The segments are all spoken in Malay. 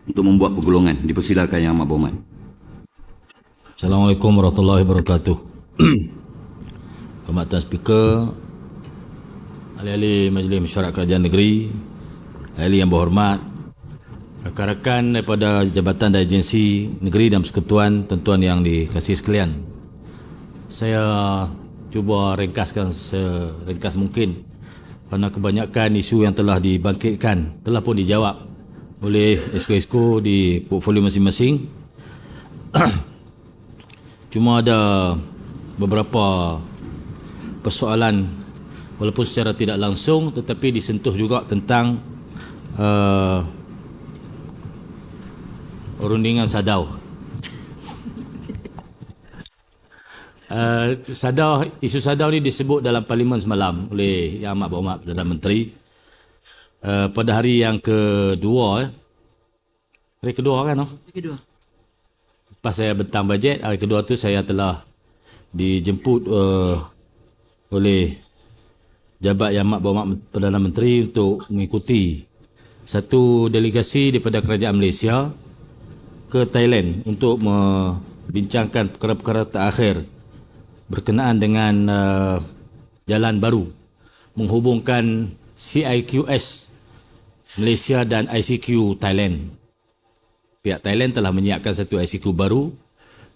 untuk membuat pergolongan. Dipersilakan Yang Amat Berhormat. Assalamualaikum warahmatullahi wabarakatuh. Hormat Tuan Speaker, ahli-ahli Majlis Mesyuarat Kerajaan Negeri, ahli yang berhormat, rakan-rakan daripada jabatan dan agensi negeri dan persekutuan, tuan-tuan yang dikasihi sekalian. Saya cuba ringkaskan seringkas mungkin kerana kebanyakan isu yang telah dibangkitkan telah pun dijawab oleh esko-esko di portfolio masing-masing. Cuma ada beberapa persoalan walaupun secara tidak langsung tetapi disentuh juga tentang rundingan Sadau. Isu Sadau ni disebut dalam Parlimen semalam oleh Yang Amat Berhormat Perdana Menteri pada hari yang kedua. Hari kedua kan? Hari kedua. Lepas saya bentang bajet, hari kedua tu saya telah dijemput oleh Jabat Yang Amat Berhormat Perdana Menteri untuk mengikuti satu delegasi daripada Kerajaan Malaysia ke Thailand untuk membincangkan perkara-perkara terakhir berkenaan dengan jalan baru menghubungkan CIQS Malaysia dan ICQ Thailand. Pihak Thailand telah menyiapkan satu ICQ baru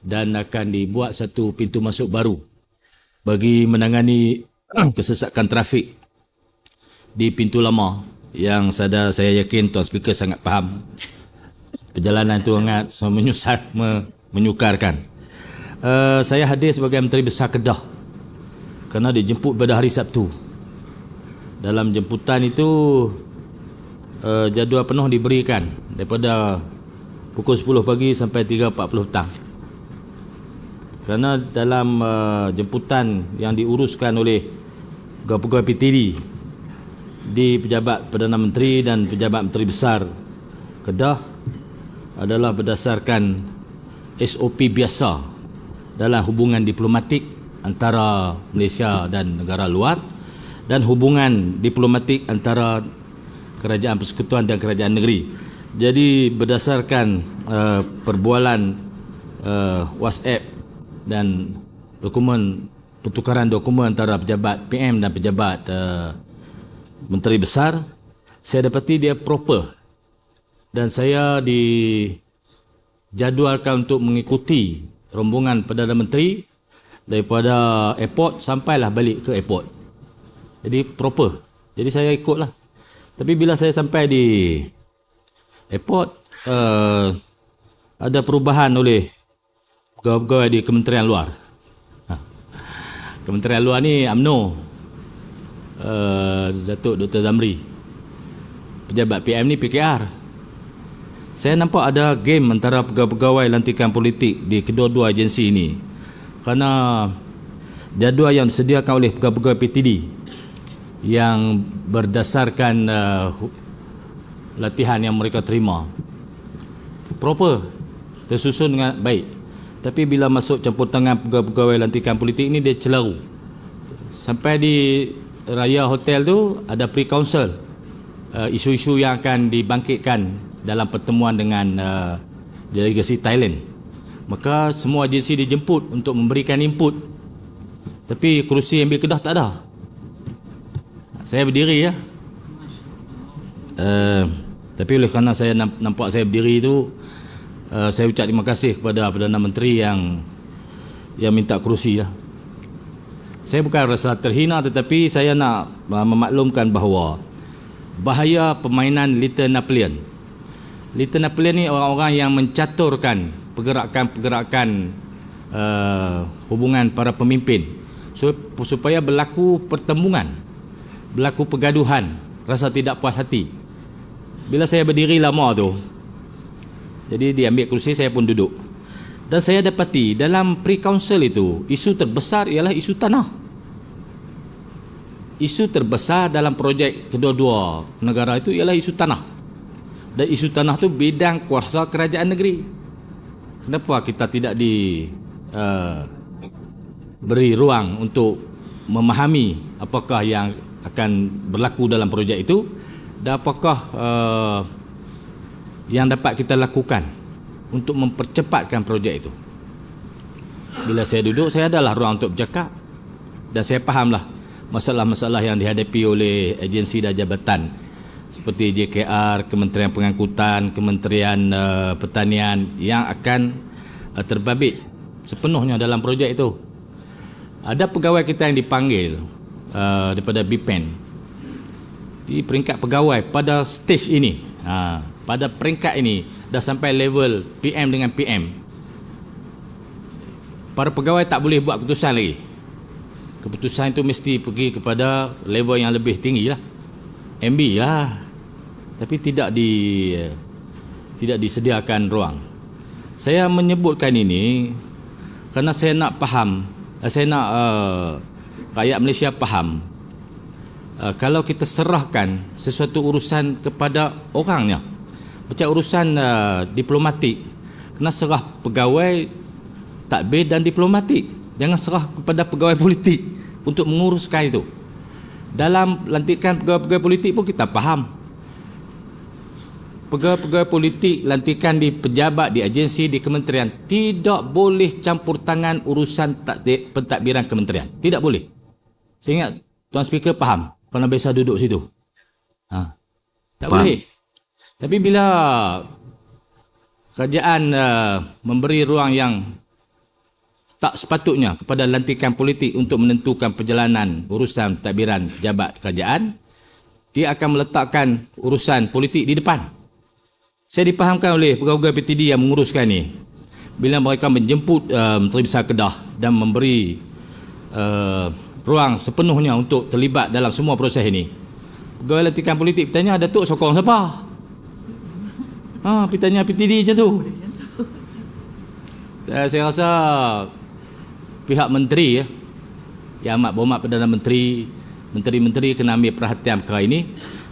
dan akan dibuat satu pintu masuk baru bagi menangani kesesakan trafik di pintu lama yang saya yakin Tuan Speaker sangat faham. Perjalanan itu sangat menyukarkan. Saya hadir sebagai Menteri Besar Kedah kerana dijemput pada hari Sabtu. Dalam jemputan itu jadual penuh diberikan daripada pukul 10 pagi sampai 3.40 petang. Kerana dalam jemputan yang diuruskan oleh pegawai PTD di Pejabat Perdana Menteri dan Pejabat Menteri Besar Kedah adalah berdasarkan SOP biasa dalam hubungan diplomatik antara Malaysia dan negara luar dan hubungan diplomatik antara Kerajaan Persekutuan dan Kerajaan Negeri. Jadi berdasarkan perbualan WhatsApp dan pertukaran dokumen antara pejabat PM dan pejabat Menteri Besar, saya dapati dia proper dan saya dijadualkan untuk mengikuti rombongan Perdana Menteri daripada airport sampailah balik ke airport. Jadi proper. Jadi saya ikutlah. Tapi bila saya sampai di airport, ada perubahan oleh pegawai-pegawai di Kementerian Luar. Kementerian Luar ni UMNO, Datuk Dr. Zamri. Pejabat PM ni PKR. Saya nampak ada game antara pegawai-pegawai lantikan politik di kedua-dua agensi ini. Kerana jadual yang disediakan oleh pegawai-pegawai PTD yang berdasarkan latihan yang mereka terima proper, tersusun dengan baik. Tapi bila masuk campur tangan pegawai-pegawai lantikan politik ni, dia celaru. Sampai di Raya Hotel tu ada pre-council isu-isu yang akan dibangkitkan dalam pertemuan dengan delegasi Thailand. Maka semua agensi dijemput untuk memberikan input. Tapi kerusi ambil Kedah tak ada. Saya berdiri ya. Tapi oleh kerana saya nampak saya berdiri tu, saya ucap terima kasih kepada Perdana Menteri yang minta kerusi lah. Saya bukan rasa terhina, tetapi saya nak memaklumkan bahawa bahaya permainan Little Napoleon. Little Napoleon ni orang-orang yang mencaturkan pergerakan-pergerakan hubungan para pemimpin supaya berlaku pertembungan, berlaku pergaduhan, rasa tidak puas hati. Bila saya berdiri lama tu, jadi diambil kerusi, saya pun duduk. Dan saya dapati dalam pre-council itu, isu terbesar ialah isu tanah. Isu terbesar dalam projek kedua-dua negara itu ialah isu tanah. Dan isu tanah tu bidang kuasa kerajaan negeri. Kenapa kita tidak beri ruang untuk memahami apakah yang akan berlaku dalam projek itu dan apakah yang dapat kita lakukan untuk mempercepatkan projek itu. Bila saya duduk, saya adalah ruang untuk bercakap dan saya fahamlah masalah-masalah yang dihadapi oleh agensi dan jabatan seperti JKR, Kementerian Pengangkutan, Kementerian Pertanian yang akan terbabit sepenuhnya dalam projek itu. Ada pegawai kita yang dipanggil daripada BPEN di peringkat pegawai pada stage ini, pada peringkat ini dah sampai level PM dengan PM. Para pegawai tak boleh buat keputusan lagi. Keputusan itu mesti pergi kepada level yang lebih tinggi lah, MB lah, tapi tidak disediakan ruang. Saya menyebutkan ini kerana saya nak faham, saya nak rakyat Malaysia faham, kalau kita serahkan sesuatu urusan kepada orangnya, macam urusan diplomatik, kena serah pegawai tadbir dan diplomatik, jangan serah kepada pegawai politik untuk menguruskan itu. Dalam lantikan pegawai-pegawai politik pun kita faham, pegawai-pegawai politik lantikan di pejabat, di agensi, di kementerian tidak boleh campur tangan urusan pentadbiran kementerian, tidak boleh. Saya ingat Tuan Speaker faham kerana biasa duduk situ. Tak faham. boleh. Tapi bila kerajaan memberi ruang yang tak sepatutnya kepada lantikan politik untuk menentukan perjalanan urusan tadbiran jabat kerajaan, dia akan meletakkan urusan politik di depan. Saya dipahamkan oleh pegawai-pegawai PTD yang menguruskan ni, bila mereka menjemput Menteri Besar Kedah dan memberi ruang sepenuhnya untuk terlibat dalam semua proses ini, pegawai lantikan politik bertanya, Datuk sokong siapa? Bertanya PTD macam tu. Saya rasa pihak menteri, Yang Amat Berhormat Perdana Menteri, menteri-menteri kena ambil perhatian perkara ini.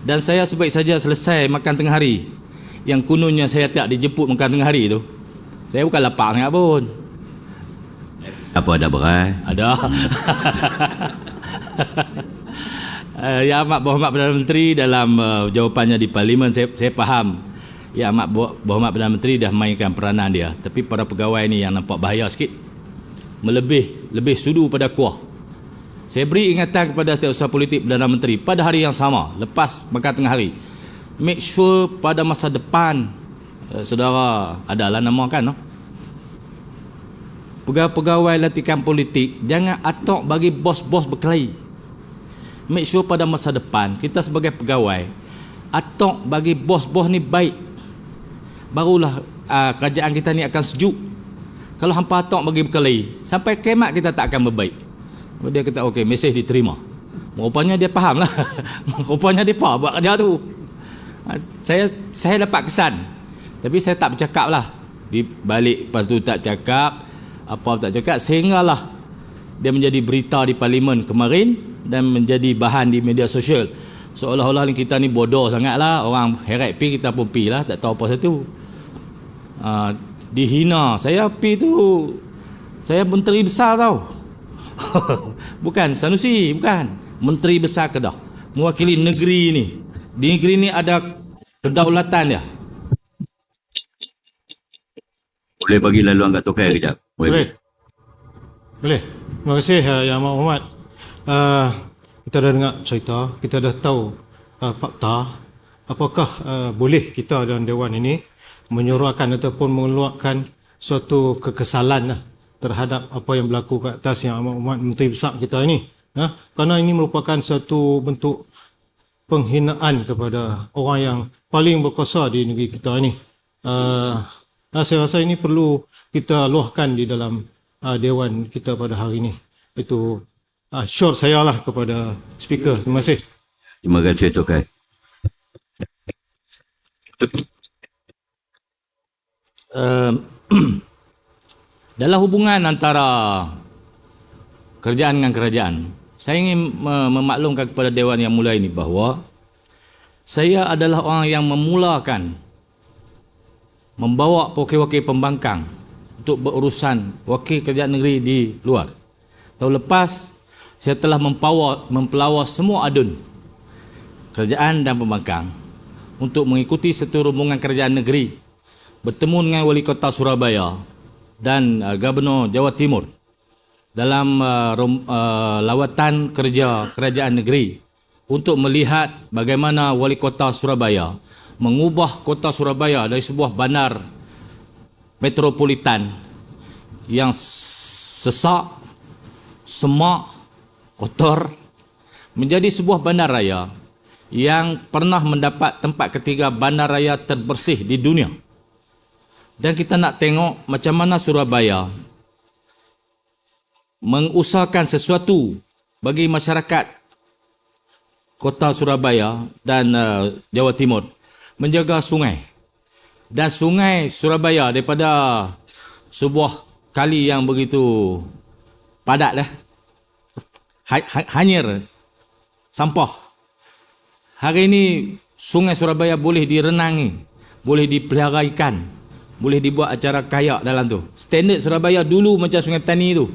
Dan saya sebaik saja selesai makan tengah hari, yang kononnya saya tak dijemput makan tengah hari tu, saya bukan lapar sangat pun. Apa ada berai? Ada. Yang Amat Berhormat Perdana Menteri dalam jawapannya di Parlimen, saya faham Yang Amat Berhormat Perdana Menteri dah mainkan peranan dia. Tapi para pegawai ni yang nampak bahaya sikit, lebih sudu pada kuah. Saya beri ingatan kepada Setiausaha Politik Perdana Menteri pada hari yang sama, lepas makan tengah hari, make sure pada masa depan, saudara adalah nama kan, no? Pegawai-pegawai lantikan politik jangan atok bagi bos-bos berkelahi. Make sure pada masa depan kita sebagai pegawai atok bagi bos-bos ni baik, barulah kerajaan kita ni akan sejuk. Kalau hampa atok bagi berkelahi, sampai kiamat kita tak akan berbaik. Dia kata okey, mesej diterima. Rupanya dia faham lah. Rupanya dia faham buat kerja tu. Saya dapat kesan, tapi saya tak bercakap lah. Di balik lepas tu tak cakap, apa tak cakap, sehinggalah dia menjadi berita di Parlimen kemarin dan menjadi bahan di media sosial. Seolah-olah kita ni bodoh sangat lah, orang heret pi kita pun pi lah, tak tahu apa satu. Dihina. Saya pi tu, saya menteri besar tau. Bukan Sanusi, bukan. Menteri Besar Kedah, mewakili negeri ni. Di negeri ni ada kedaulatan dia. Boleh bagi laluan kat Tokai kejap? Boleh. Terima kasih Yang Amat Berhormat. Kita dah dengar cerita, kita dah tahu fakta. Apakah boleh kita dalam Dewan ini menyuarakan ataupun mengeluarkan suatu kekesalan terhadap apa yang berlaku kat atas Yang Amat Berhormat Menteri Besar kita ini, kerana ini merupakan satu bentuk penghinaan kepada orang yang paling berkuasa di negeri kita ini. Saya rasa ini perlu kita luahkan di dalam Dewan kita pada hari ini. Itu short saya lah kepada speaker. Terima kasih. Terima kasih Tokai. Dalam hubungan antara kerajaan dengan kerajaan, saya ingin memaklumkan kepada Dewan yang mulia ini bahawa saya adalah orang yang memulakan membawa wakil-wakil pembangkang untuk berurusan wakil kerajaan negeri di luar. Tahun lepas, saya telah mempelawar semua adun kerajaan dan pembangkang untuk mengikuti satu rombongan kerajaan negeri bertemu dengan Wali Kota Surabaya dan Gubernur Jawa Timur dalam lawatan kerja kerajaan negeri untuk melihat bagaimana Wali Kota Surabaya mengubah kota Surabaya dari sebuah bandar metropolitan yang sesak, semak, kotor menjadi sebuah bandaraya yang pernah mendapat tempat ketiga bandaraya terbersih di dunia. Dan kita nak tengok macam mana Surabaya mengusahakan sesuatu bagi masyarakat kota Surabaya dan Jawa Timur, menjaga sungai. Dan sungai Surabaya daripada sebuah kali yang begitu padat hanyir sampah. Hari ini sungai Surabaya boleh direnangi, boleh dipelihara ikan, boleh dibuat acara kayak dalam tu. Standard Surabaya dulu macam Sungai Petani tu.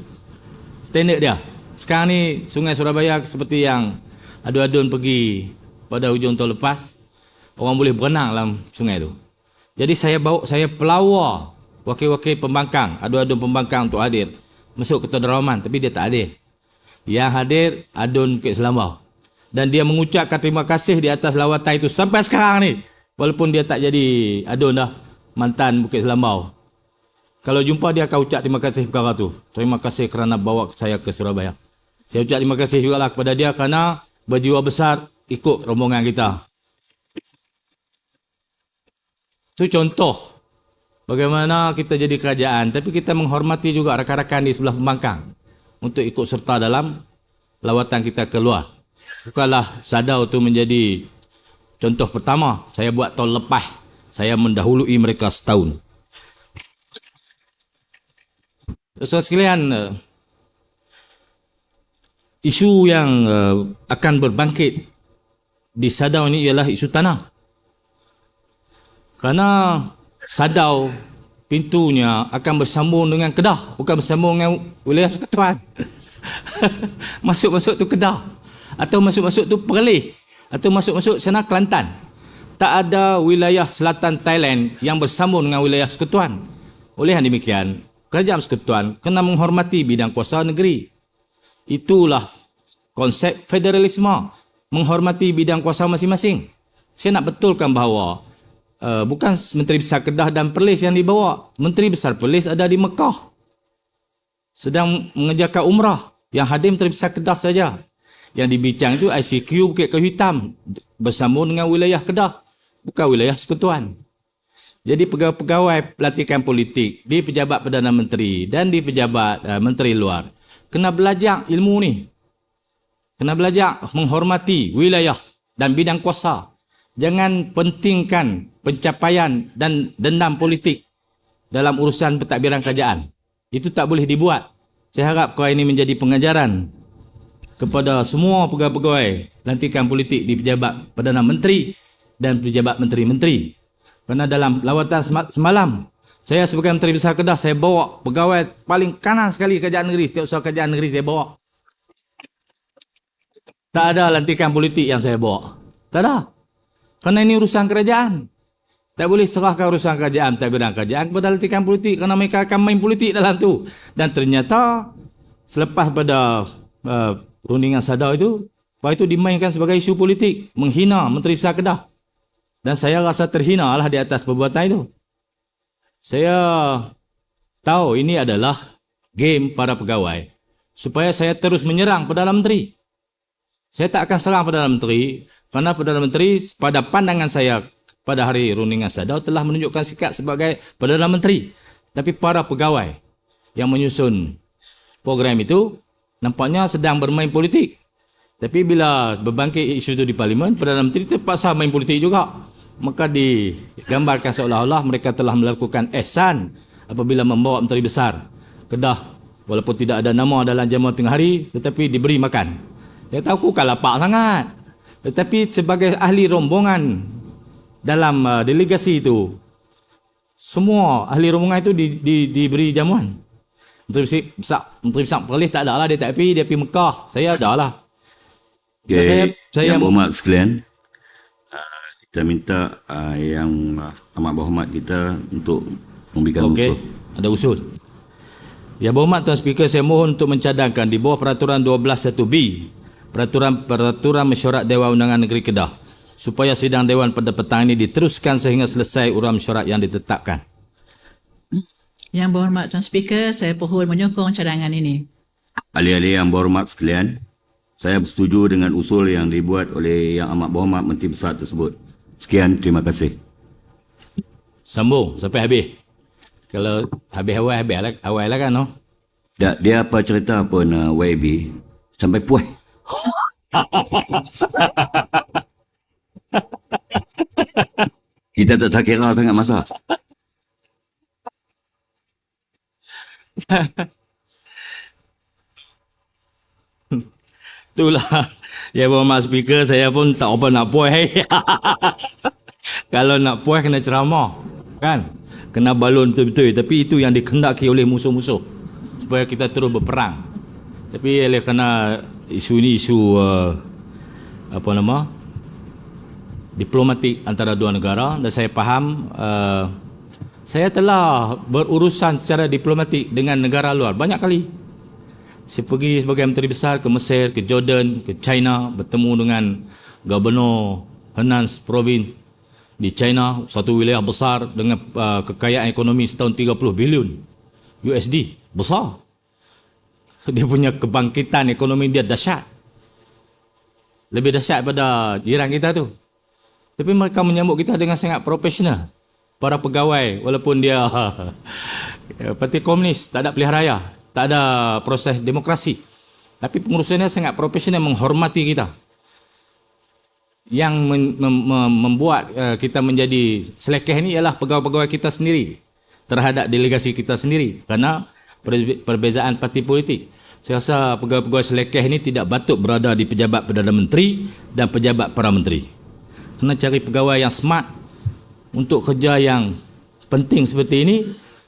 Standard dia. Sekarang ni sungai Surabaya seperti yang adu-adun pergi pada hujung tahun lepas, orang boleh berenang dalam sungai tu. Jadi saya pelawar wakil-wakil pembangkang, adu-adun pembangkang untuk hadir masuk ke Daraman, tapi dia tak hadir. Yang hadir Adun Bukit Selambau. Dan dia mengucapkan terima kasih di atas lawatan itu sampai sekarang ni. Walaupun dia tak jadi Adun dah, mantan Bukit Selambau. Kalau jumpa dia akan ucap terima kasih perkara tu. Terima kasih kerana bawa saya ke Surabaya. Saya ucap terima kasih jugalah kepada dia kerana berjiwa besar ikut rombongan kita. Itu contoh bagaimana kita jadi kerajaan, tapi kita menghormati juga rakan-rakan di sebelah pembangkang untuk ikut serta dalam lawatan kita keluar. Bukanlah Sadau itu menjadi contoh pertama. Saya buat tahun lepas. Saya mendahului mereka setahun. Saudara sekalian, isu yang akan berbangkit di Sadau ini ialah isu tanah. Kerana Sadau pintunya akan bersambung dengan Kedah, bukan bersambung dengan wilayah Persekutuan. Masuk-masuk tu Kedah, atau masuk-masuk tu Perlis, atau masuk-masuk sana Kelantan. Tak ada wilayah selatan Thailand yang bersambung dengan wilayah Persekutuan. Oleh yang demikian, kerajaan Persekutuan kena menghormati bidang kuasa negeri. Itulah konsep federalisme, menghormati bidang kuasa masing-masing. Saya nak betulkan bahawa bukan Menteri Besar Kedah dan Perlis yang dibawa. Menteri Besar Perlis ada di Mekah, sedang mengerjakan umrah. Yang hadir Menteri Besar Kedah saja. Yang dibincang itu ICQ Bukit Kayu Hitam bersambung dengan wilayah Kedah, bukan wilayah Persekutuan. Jadi pegawai pelatihan politik di pejabat Perdana Menteri dan di pejabat Menteri Luar kena belajar ilmu ni. Kena belajar menghormati wilayah dan bidang kuasa. Jangan pentingkan pencapaian dan dendam politik dalam urusan pentadbiran kerajaan. Itu tak boleh dibuat. Saya harap perkara ini menjadi pengajaran kepada semua pegawai-pegawai lantikan politik di pejabat Perdana Menteri dan pejabat menteri-menteri. Kerana dalam lawatan semalam, saya sebagai Menteri Besar Kedah, saya bawa pegawai paling kanan sekali kerajaan negeri. Setiap usaha kerajaan negeri saya bawa. Tak ada lantikan politik yang saya bawa. Tak ada. Kerana ini urusan kerajaan. Tak boleh serahkan urusan kerajaan, pentadbiran kerajaan kepada lantikan politik kerana mereka akan main politik dalam tu. Dan ternyata selepas pada rundingan Sadau itu, lepas itu dimainkan sebagai isu politik, menghina Menteri Besar Kedah. Dan saya rasa terhina lah di atas perbuatan itu. Saya tahu ini adalah game para pegawai supaya saya terus menyerang Perdana Menteri. Saya tak akan serang Perdana Menteri kerana Perdana Menteri pada pandangan saya pada hari rundingan Sadau telah menunjukkan sikap sebagai Perdana Menteri. Tapi para pegawai yang menyusun program itu nampaknya sedang bermain politik. Tapi bila berbangkit isu itu di Parlimen, Perdana Menteri terpaksa main politik juga. Maka digambarkan seolah-olah mereka telah melakukan ihsan apabila membawa Menteri Besar Kedah walaupun tidak ada nama dalam jamuan tengah hari, tetapi diberi makan. Saya tahu bukan lapak sangat, tetapi sebagai ahli rombongan dalam delegasi itu, semua ahli rombongan itu diberi jamuan. Menteri Besar Perlis tak ada lah, dia tak pergi, dia pergi Mekah. Saya ada lah. Okay. Saya Yang berhormat sekalian, Kita minta yang amat berhormat kita untuk memberikan Okey, usul. ada usul. Ya berhormat Tuan Speaker, saya mohon untuk mencadangkan di bawah peraturan 12(1)B peraturan mesyuarat Dewan Undangan Negeri Kedah supaya sidang Dewan pada petang ini diteruskan sehingga selesai urang mesyuarat yang ditetapkan. Yang berhormat Tuan Speaker, saya pohon menyokong cadangan ini. Ahli-ahli yang berhormat sekalian, saya bersetuju dengan usul yang dibuat oleh Yang Amat Berhormat Menteri Besar tersebut. Sekian, terima kasih. Sambung sampai habis. Kalau habis awal lah kan, no? Dia apa cerita pun YB sampai puas. Kita tak kira sangat masa. Itulah. Ya berhormat Speaker, saya pun tak apa nak puas. Kalau nak puas kena ceramah, kan? Kena balon betul-betul. Tapi itu yang dikehendaki oleh musuh-musuh supaya kita terus berperang. Tapi oleh kerana isu ni isu diplomatik antara dua negara, dan saya faham saya telah berurusan secara diplomatik dengan negara luar banyak kali. Saya pergi sebagai Menteri Besar ke Mesir, ke Jordan, ke China, bertemu dengan Gubernur Henan Province di China, satu wilayah besar dengan kekayaan ekonomi setahun 30 bilion USD. Besar. Dia punya kebangkitan ekonomi dia dahsyat. Lebih dahsyat daripada jiran kita tu. Tapi mereka menyambut kita dengan sangat profesional. Para pegawai, walaupun dia parti komunis, tak ada pilihan raya, tak ada proses demokrasi, tapi pengurusannya sangat profesional, menghormati kita. Yang membuat kita menjadi selekeh ni ialah pegawai-pegawai kita sendiri terhadap delegasi kita sendiri, kerana perbezaan parti politik. Saya rasa pegawai-pegawai selekeh ini tidak patut berada di pejabat Perdana Menteri dan pejabat para menteri. Kena cari pegawai yang smart untuk kerja yang penting seperti ini.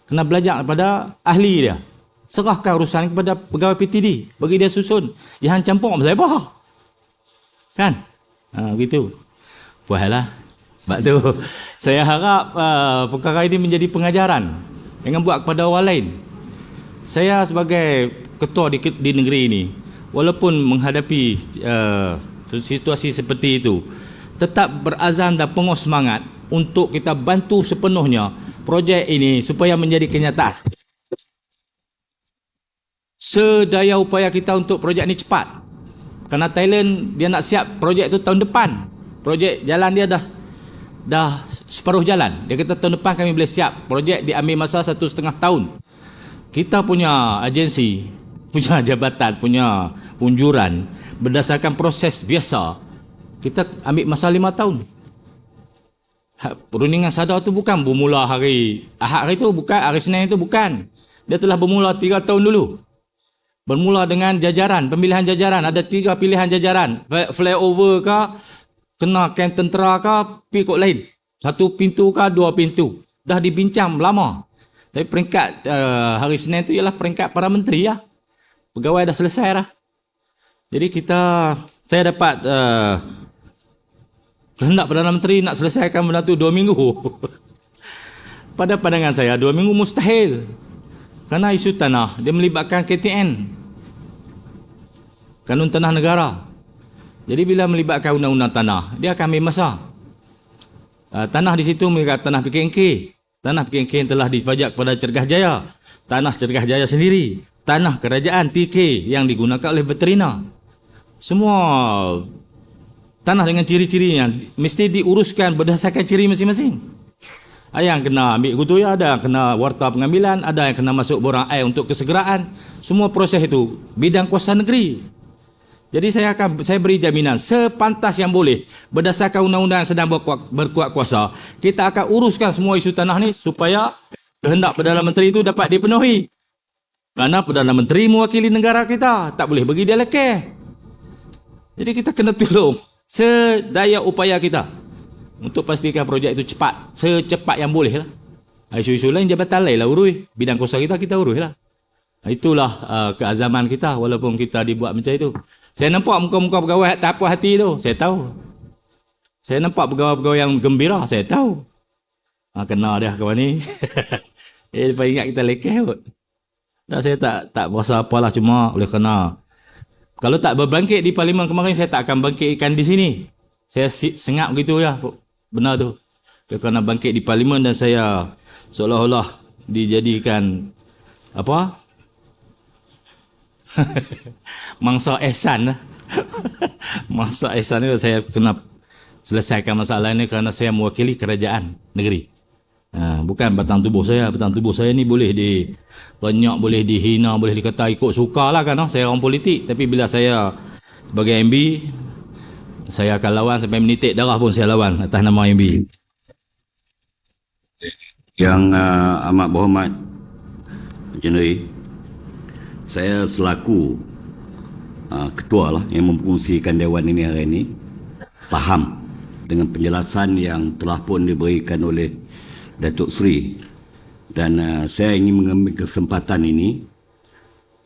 Kena belajar daripada ahli dia. Serahkan urusan kepada pegawai PTD, bagi dia susun. Yang campur saya apa? Kan? Begitu. Puaslah. Sebab tu saya harap perkara ini menjadi pengajaran. Jangan buat kepada orang lain. Saya sebagai ketua di negeri ini, walaupun menghadapi situasi seperti itu, tetap berazam dan penuh semangat untuk kita bantu sepenuhnya projek ini supaya menjadi kenyataan. Sedaya upaya kita untuk projek ini cepat. Kerana Thailand dia nak siap projek itu tahun depan. Projek jalan dia dah separuh jalan. Dia kata tahun depan kami boleh siap. Projek diambil masa 1.5 tahun. Kita punya agensi, punya jabatan, punya unjuran berdasarkan proses biasa, kita ambil masa 5 tahun. Perundingan sadar tu bukan bermula hari Ahad hari tu, bukan hari Senin itu, bukan. Dia telah bermula 3 tahun dulu. Bermula dengan jajaran, pemilihan jajaran. Ada 3 pilihan jajaran. Flyover ke, kena kem tentera ke, pergi kod lain. 1 pintu ke, 2 pintu. Dah dibincang lama. Tapi peringkat hari Senin tu ialah peringkat para menteri lah. Pegawai dah selesai dah. Jadi saya dapat kehendak Perdana Menteri nak selesaikan benda tu 2 minggu. Pada pandangan saya 2 minggu mustahil. Kerana isu tanah dia melibatkan KTN, Kanun Tanah Negara. Jadi bila melibatkan undang-undang tanah, dia akan ambil masa. Tanah di situ mereka tanah PKNK. Tanah PKNK yang telah dipajak kepada Cergah Jaya. Tanah Cergah Jaya sendiri. Tanah kerajaan TK yang digunakan oleh veterina. Semua tanah dengan ciri-cirinya mesti diuruskan berdasarkan ciri masing-masing. Ada yang kena ambil kutu, ada yang kena warta pengambilan, ada yang kena masuk borang air untuk kesegeraan. Semua proses itu bidang kuasa negeri. Jadi saya beri jaminan sepantas yang boleh berdasarkan undang-undang yang sedang berkuat kuasa, kita akan uruskan semua isu tanah ni supaya kehendak Perdana Menteri itu dapat dipenuhi. Kerana Perdana Menteri mewakili negara kita, tak boleh bagi dia lekeh. Jadi kita kena tolong sedaya upaya kita untuk pastikan projek itu cepat, secepat yang boleh lah. Isu-isu lain jabatan lain lah urus, bidang kuasa kita urus lah. Itulah keazaman kita walaupun kita dibuat macam itu. Saya nampak muka-muka pegawai tak puas hati tu, saya tahu. Saya nampak pegawai-pegawai yang gembira, saya tahu. Kena dah kawan ni. Lepas ingat kita lekeh kot. Tak, saya tak berasa apalah, cuma oleh kerana kalau tak berbangkit di parlimen kemarin, saya tak akan bangkitkan di sini. Saya sengap begitu ya, benar tu. Kerana bangkit di parlimen dan saya seolah-olah dijadikan apa? Mangsa ihsan lah. Mangsa ihsan ni saya kena selesaikan masalah ini kerana saya mewakili kerajaan negeri. Bukan batang tubuh saya. Batang tubuh saya ni boleh dibanyak, boleh dihina, boleh dikata ikut suka lah kan. Saya orang politik. Tapi bila saya sebagai MB, saya akan lawan sampai menitik darah pun saya lawan atas nama MB. Yang amat berhormat Jenerali, saya selaku ketua lah yang memfungsikan Dewan ini hari ini, faham dengan penjelasan yang telah pun diberikan oleh Datuk Seri, dan saya ingin mengambil kesempatan ini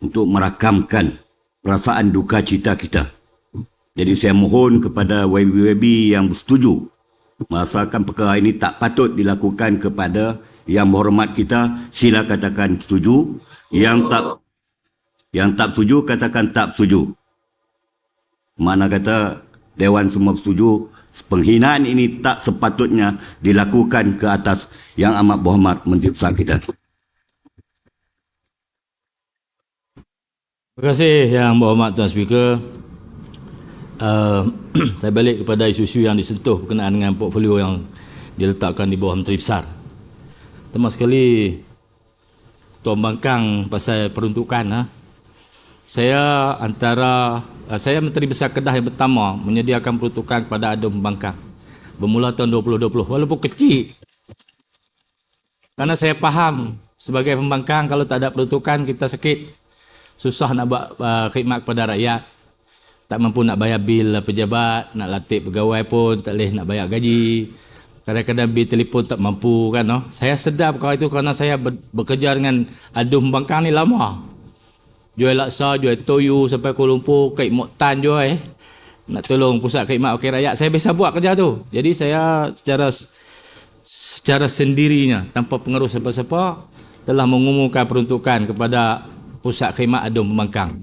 untuk merakamkan perasaan duka cita kita. Jadi saya mohon kepada YB yang bersetuju merasakan perkara ini tak patut dilakukan kepada yang berhormat kita, sila katakan setuju. Yang tak setuju katakan tak setuju. Mana kata Dewan semua setuju, penghinaan ini tak sepatutnya dilakukan ke atas yang amat berhormat Menteri Besar kita. Terima kasih Yang Berhormat Tuan Speaker. Saya balik kepada isu-isu yang disentuh berkenaan dengan portfolio yang diletakkan di bawah Menteri Besar. Terutama sekali Tuan Bangkang pasal peruntukan. Saya Menteri Besar Kedah yang pertama menyediakan peruntukan kepada Adun Pembangkang bermula tahun 2020, walaupun kecil. Karena saya faham sebagai pembangkang, kalau tak ada peruntukan kita sakit, susah nak buat khidmat kepada rakyat, tak mampu nak bayar bil pejabat, nak latih pegawai pun tak boleh nak bayar gaji, kadang-kadang bil telefon tak mampu kan. Saya sedar perkara itu kerana saya bekerja dengan Adun Pembangkang ni lama. Jual laksa, jual toyu sampai Kuala Lumpur, kait moktan jual nak tolong pusat khidmat wakil rakyat. Saya biasa buat kerja tu. Jadi saya secara sendirinya tanpa pengaruh siapa-siapa telah mengumumkan peruntukan kepada pusat khidmat Adun Pembangkang.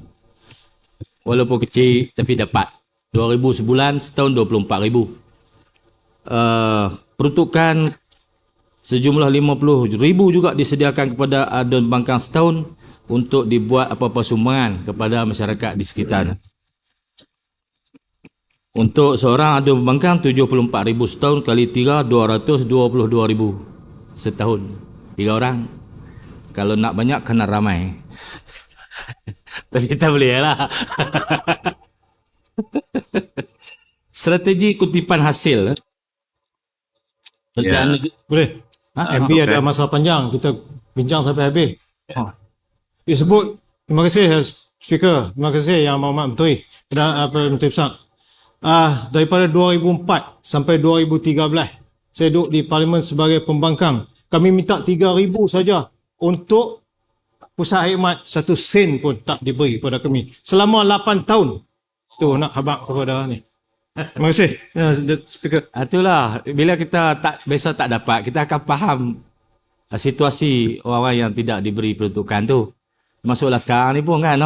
Walaupun kecil tapi dapat 2,000 sebulan, setahun 24,000. Peruntukan sejumlah 50,000 juga disediakan kepada Adun Pembangkang setahun untuk dibuat apa-apa sumbangan kepada masyarakat di sekitar. Untuk seorang Adun Pembangkang 74,000 setahun kali 3, 222,000 setahun. 3 orang. Kalau nak banyak kena ramai. Tapi kita boleh lah. Strategi kutipan hasil. Ya. Boleh? MB ada masa panjang, kita bincang sampai habis. Disebut, terima kasih Speaker, terima kasih Yang Berhormat Menteri dan Menteri Besar. Daripada 2004 sampai 2013 saya duduk di Parlimen sebagai pembangkang. Kami minta 3,000 saja untuk pusat khidmat, 1 sen pun tak diberi kepada kami selama 8 tahun. Tu nak habaq kepada ni. Terima kasih Speaker. Itulah, bila kita biasa tak dapat, kita akan faham situasi orang-orang yang tidak diberi peruntukan tu. Masuklah sekarang ni pun kan,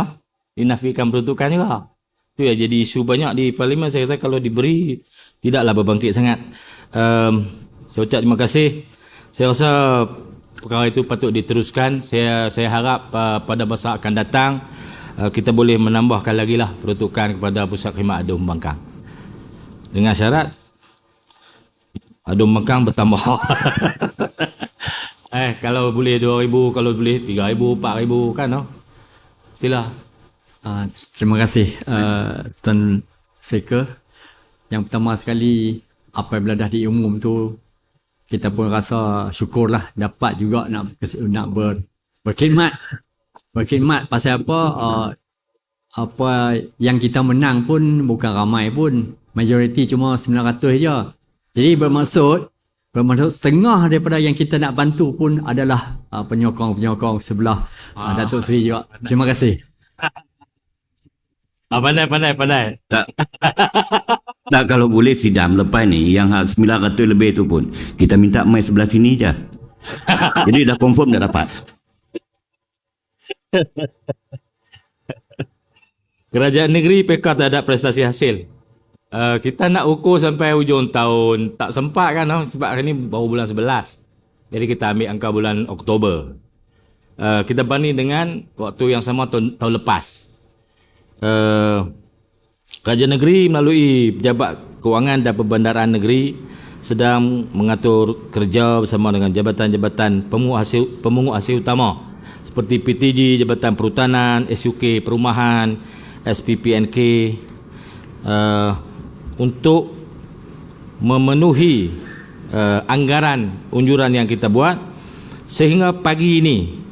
dinafikan peruntukan juga. Itu yang jadi isu banyak di Parlimen. Saya rasa kalau diberi, tidaklah berbangkit sangat. Saya ucap terima kasih. Saya rasa perkara itu patut diteruskan. Saya harap pada masa akan datang, kita boleh menambahkan lagi lah peruntukan kepada Pusat Khidmat Adun Pembangkang. Dengan syarat, Adun Pembangkang bertambah. Kalau boleh 2,000, kalau boleh 3,000, 4,000 kan. Sila. Terima kasih Tuan Speaker. Yang pertama sekali, apabila dah diumum tu, kita pun rasa syukurlah dapat juga nak berkhidmat. Berkhidmat pasal apa? Apa yang kita menang pun bukan ramai pun. Majoriti cuma 900 je. Jadi bermaksud setengah daripada yang kita nak bantu pun adalah penyokong-penyokong sebelah Datuk Seri juga. Terima kasih. Pandai. Tak, tak kalau boleh sidang lepas ni yang 900 lebih tu pun kita minta mai sebelah sini je. Jadi dah confirm dah dapat. Kerajaan negeri peka tak ada prestasi hasil. Kita nak ukur sampai hujung tahun. Tak sempat kan, sebab hari ni baru bulan 11. Jadi kita ambil angka bulan Oktober. Kita banding dengan waktu yang sama tahun lepas. Kerajaan negeri melalui Pejabat Kewangan dan Perbandaran Negeri sedang mengatur kerja bersama dengan jabatan-jabatan pemungut hasil utama seperti PTG, Jabatan Perhutanan, SUK Perumahan, SPPNK untuk memenuhi anggaran unjuran yang kita buat sehingga pagi ini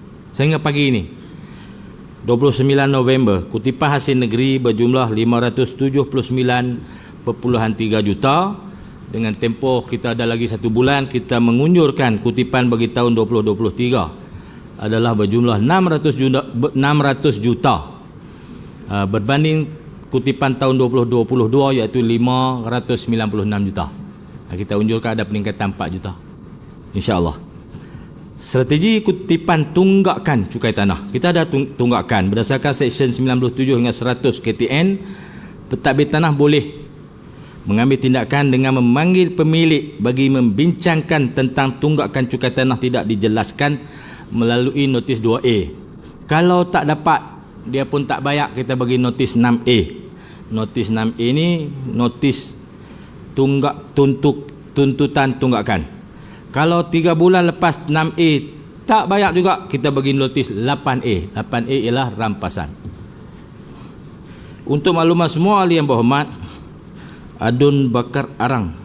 29 November, kutipan hasil negeri berjumlah 579.3 juta. Dengan tempoh kita ada lagi 1 bulan, kita mengunjurkan kutipan bagi tahun 2023 adalah berjumlah 600 juta. Berbanding kutipan tahun 2022 iaitu 596 juta. Kita unjurkan ada peningkatan 4 juta. InsyaAllah. Strategi kutipan tunggakan cukai tanah. Kita ada tunggakan berdasarkan Seksyen 97 hingga 100 KTN. Pentadbir tanah boleh mengambil tindakan dengan memanggil pemilik bagi membincangkan tentang tunggakan cukai tanah tidak dijelaskan melalui notis 2A. Kalau tak dapat, dia pun tak bayar, kita bagi notis 6A. Notis 6A ni notis tuntutan tunggakan. Kalau 3 bulan lepas 6A tak bayar juga, kita bagi notis 8A. 8A ialah rampasan. Untuk maklumat semua ahli yang berhormat, Adun Bakar Arang.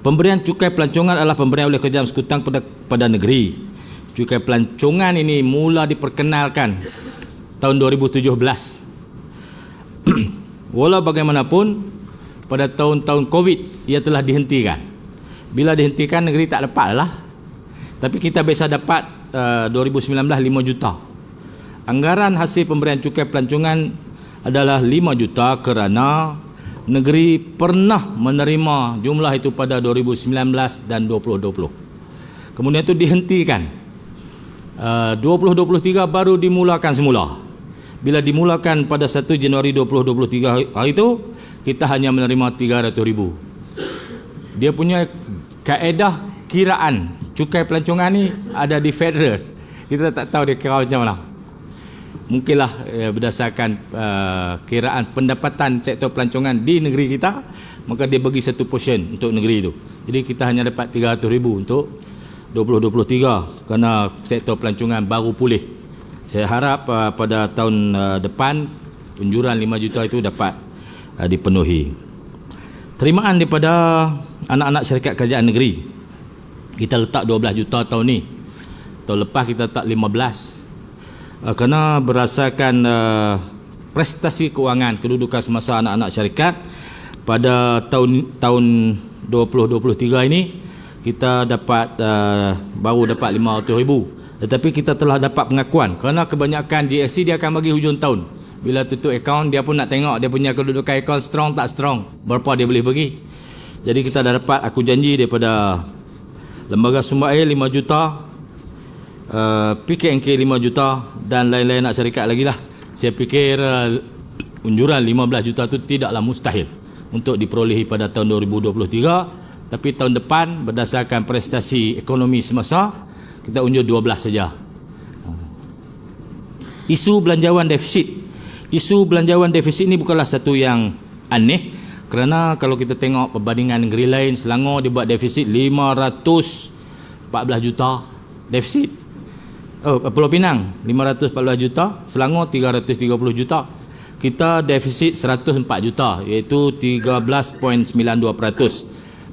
Pemberian cukai pelancongan adalah pemberian oleh kerajaan sekutan pada negeri. Cukai pelancongan ini mula diperkenalkan tahun 2017. Walau bagaimanapun, pada tahun-tahun COVID ia telah dihentikan. Bila dihentikan, negeri tak dapat lah. Tapi kita biasa dapat 2019 5 juta. Anggaran hasil pemberian cukai pelancongan adalah 5 juta kerana negeri pernah menerima jumlah itu pada 2019 dan 2020. Kemudian itu dihentikan. 2023 baru dimulakan semula. Bila dimulakan pada 1 Januari 2023 hari itu, kita hanya menerima 300,000. Dia punya kaedah kiraan cukai pelancongan ni ada di federal. Kita tak tahu dia kira macam mana. Mungkinlah berdasarkan kiraan pendapatan sektor pelancongan di negeri kita, maka dia bagi satu portion untuk negeri itu. Jadi kita hanya dapat 300,000 untuk 2023 kerana sektor pelancongan baru pulih. Saya harap pada tahun depan unjuran 5 juta itu dapat dipenuhi. Terimaan daripada anak-anak syarikat kerajaan negeri, kita letak 12 juta tahun ni. Tahun lepas kita letak 15. Kerana berdasarkan prestasi kewangan kedudukan semasa anak-anak syarikat pada tahun 2023 ini, kita dapat baru dapat 500,000. Tetapi kita telah dapat pengakuan kerana kebanyakan GSC dia akan bagi hujung tahun. Bila tutup akaun, dia pun nak tengok dia punya kedudukan akaun strong tak strong, berapa dia boleh bagi. Jadi kita dah dapat, aku janji daripada Lembaga Sumber Air 5 juta, PKNK 5 juta dan lain-lain nak syarikat lagi lah. Saya fikir unjuran 15 juta itu tidaklah mustahil untuk diperolehi pada tahun 2023. Tapi tahun depan berdasarkan prestasi ekonomi semasa, kita unjur 12 saja. Isu belanjawan defisit. Isu belanjawan defisit ini bukanlah satu yang aneh, kerana kalau kita tengok perbandingan negeri lain, Selangor dia buat defisit 514 juta defisit. Pulau Pinang 514 juta, Selangor 330 juta. Kita defisit 104 juta, iaitu 13.92%.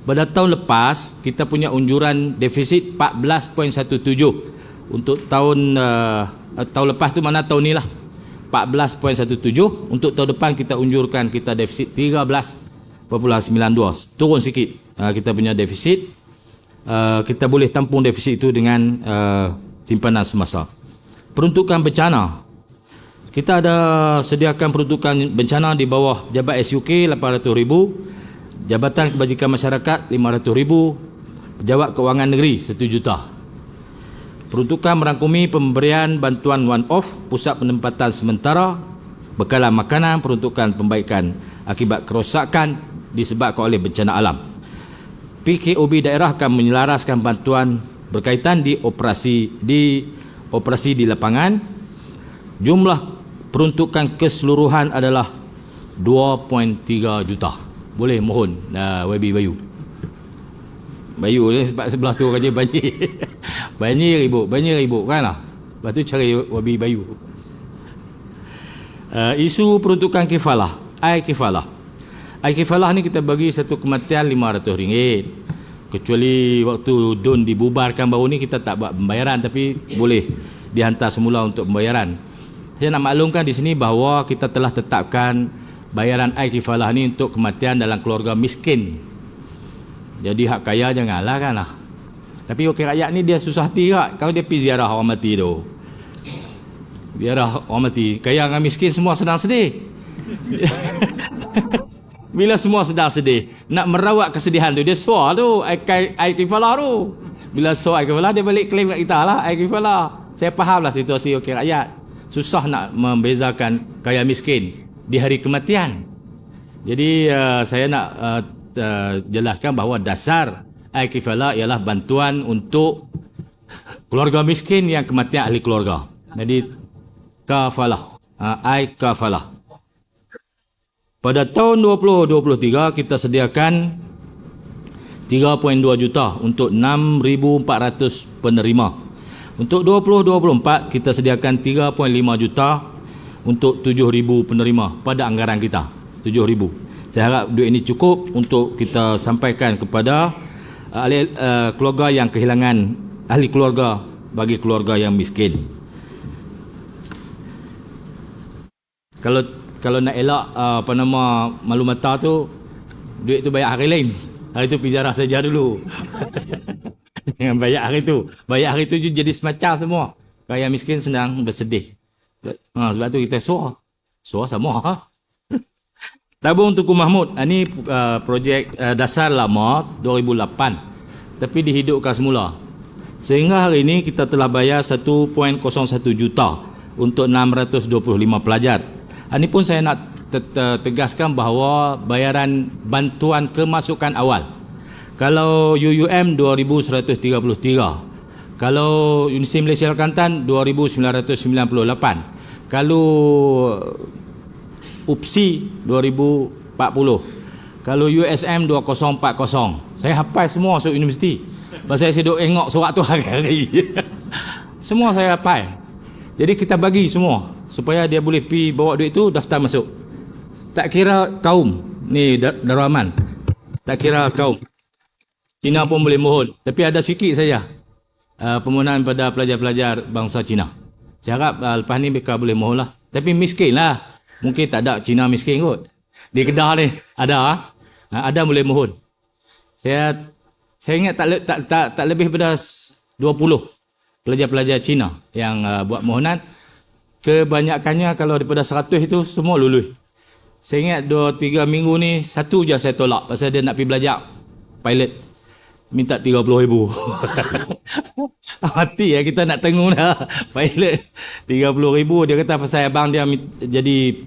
Pada tahun lepas kita punya unjuran defisit 14.17. Untuk tahun lepas tu mana tahun ni lah, 14.17. Untuk tahun depan kita unjurkan kita defisit 13.92, turun sikit kita punya defisit. Kita boleh tampung defisit itu dengan simpanan semasa. Peruntukan bencana, Kita ada sediakan peruntukan bencana di bawah Jabat SUK 800,000, Jabatan Kebajikan Masyarakat 500,000, Pejabat Kewangan Negeri 1 juta. Peruntukan merangkumi pemberian bantuan one-off, pusat penempatan sementara, bekalan makanan, peruntukan pembaikan akibat kerosakan disebabkan oleh bencana alam. PKOB daerah akan menyelaraskan bantuan berkaitan di operasi di lapangan. Jumlah peruntukan keseluruhan adalah 2.3 juta. Boleh mohon YB Bayu ni sebab sebelah tu kerja banjir. banjir ibu kan lah. Lepas tu cari YB Bayu. Isu peruntukan kifalah, kifalah ni kita bagi satu kematian RM500. Kecuali waktu DUN dibubarkan baru ni kita tak buat pembayaran, tapi boleh dihantar semula untuk pembayaran. Saya nak maklumkan di sini bahawa kita telah tetapkan bayaran kifalah ni untuk kematian dalam keluarga miskin. Jadi hak kaya janganlah kan lah. Tapi wakil rakyat ni dia susah hati tak kalau dia pergi ziarah orang mati tu. Ziarah orang mati, kaya dengan miskin semua sedang sedih. Bila semua sedang sedih, nak merawat kesedihan tu, dia suar tu air kifalah tu. Bila suar air kifalah, dia balik klaim kat kita lah air kifalah. Saya faham lah situasi wakil rakyat. Susah nak membezakan kaya miskin di hari kematian. Jadi saya nak jelaskan bahawa dasar air kifalah ialah bantuan untuk keluarga miskin yang kematian ahli keluarga. Jadi kafalah, air kafalah. Pada tahun 2023 kita sediakan 3.2 juta untuk 6,400 penerima. Untuk 2024 kita sediakan 3.5 juta untuk 7,000 penerima pada anggaran kita. 7,000. Saya harap duit ini cukup untuk kita sampaikan kepada keluarga yang kehilangan ahli keluarga bagi keluarga yang miskin. Kalau nak elak malu mata tu, duit tu bayar hari lain. Hari tu pergi ziarah saja dulu. Jangan bayar hari tu. Bayar hari tu jadi semacam semua. Kaya miskin senang bersedih. Sebab tu kita suar sama. Tabung Tunku Mahmud. Ini projek dasar lama 2008. Tapi dihidupkan semula. Sehingga hari ini kita telah bayar 1.01 juta untuk 625 pelajar. Ini pun saya nak tegaskan bahawa bayaran bantuan kemasukan awal. Kalau UUM 2,133. Kalau Universiti Malaysia Kelantan 2,998. Kalau UPSI 2040. Kalau USM 2040. Saya hafal semua masuk universiti. Pasal saya duduk tengok surat tu hari-hari. Semua saya hafal. Jadi kita bagi semua supaya dia boleh pergi bawa duit tu daftar masuk. Tak kira kaum. Ni Darul Aman. Tak kira kaum. Cina pun boleh mohon. Tapi ada sikit saja permohonan pada pelajar-pelajar bangsa Cina. Saya harap lepas ni mereka boleh mohon lah. Tapi miskin lah. Mungkin tak ada Cina miskin kot. Di Kedah ni ada. Ada boleh mohon. Saya ingat tak lebih pada 20 pelajar-pelajar Cina yang buat mohonan. Kebanyakannya kalau daripada 100 itu semua lulus. Saya ingat 2-3 minggu ni satu je saya tolak pasal dia nak pergi belajar pilot. Minta 30,000. Mati ya kita nak tengok dah. Pilot 30,000 dia kata pasal abang dia jadi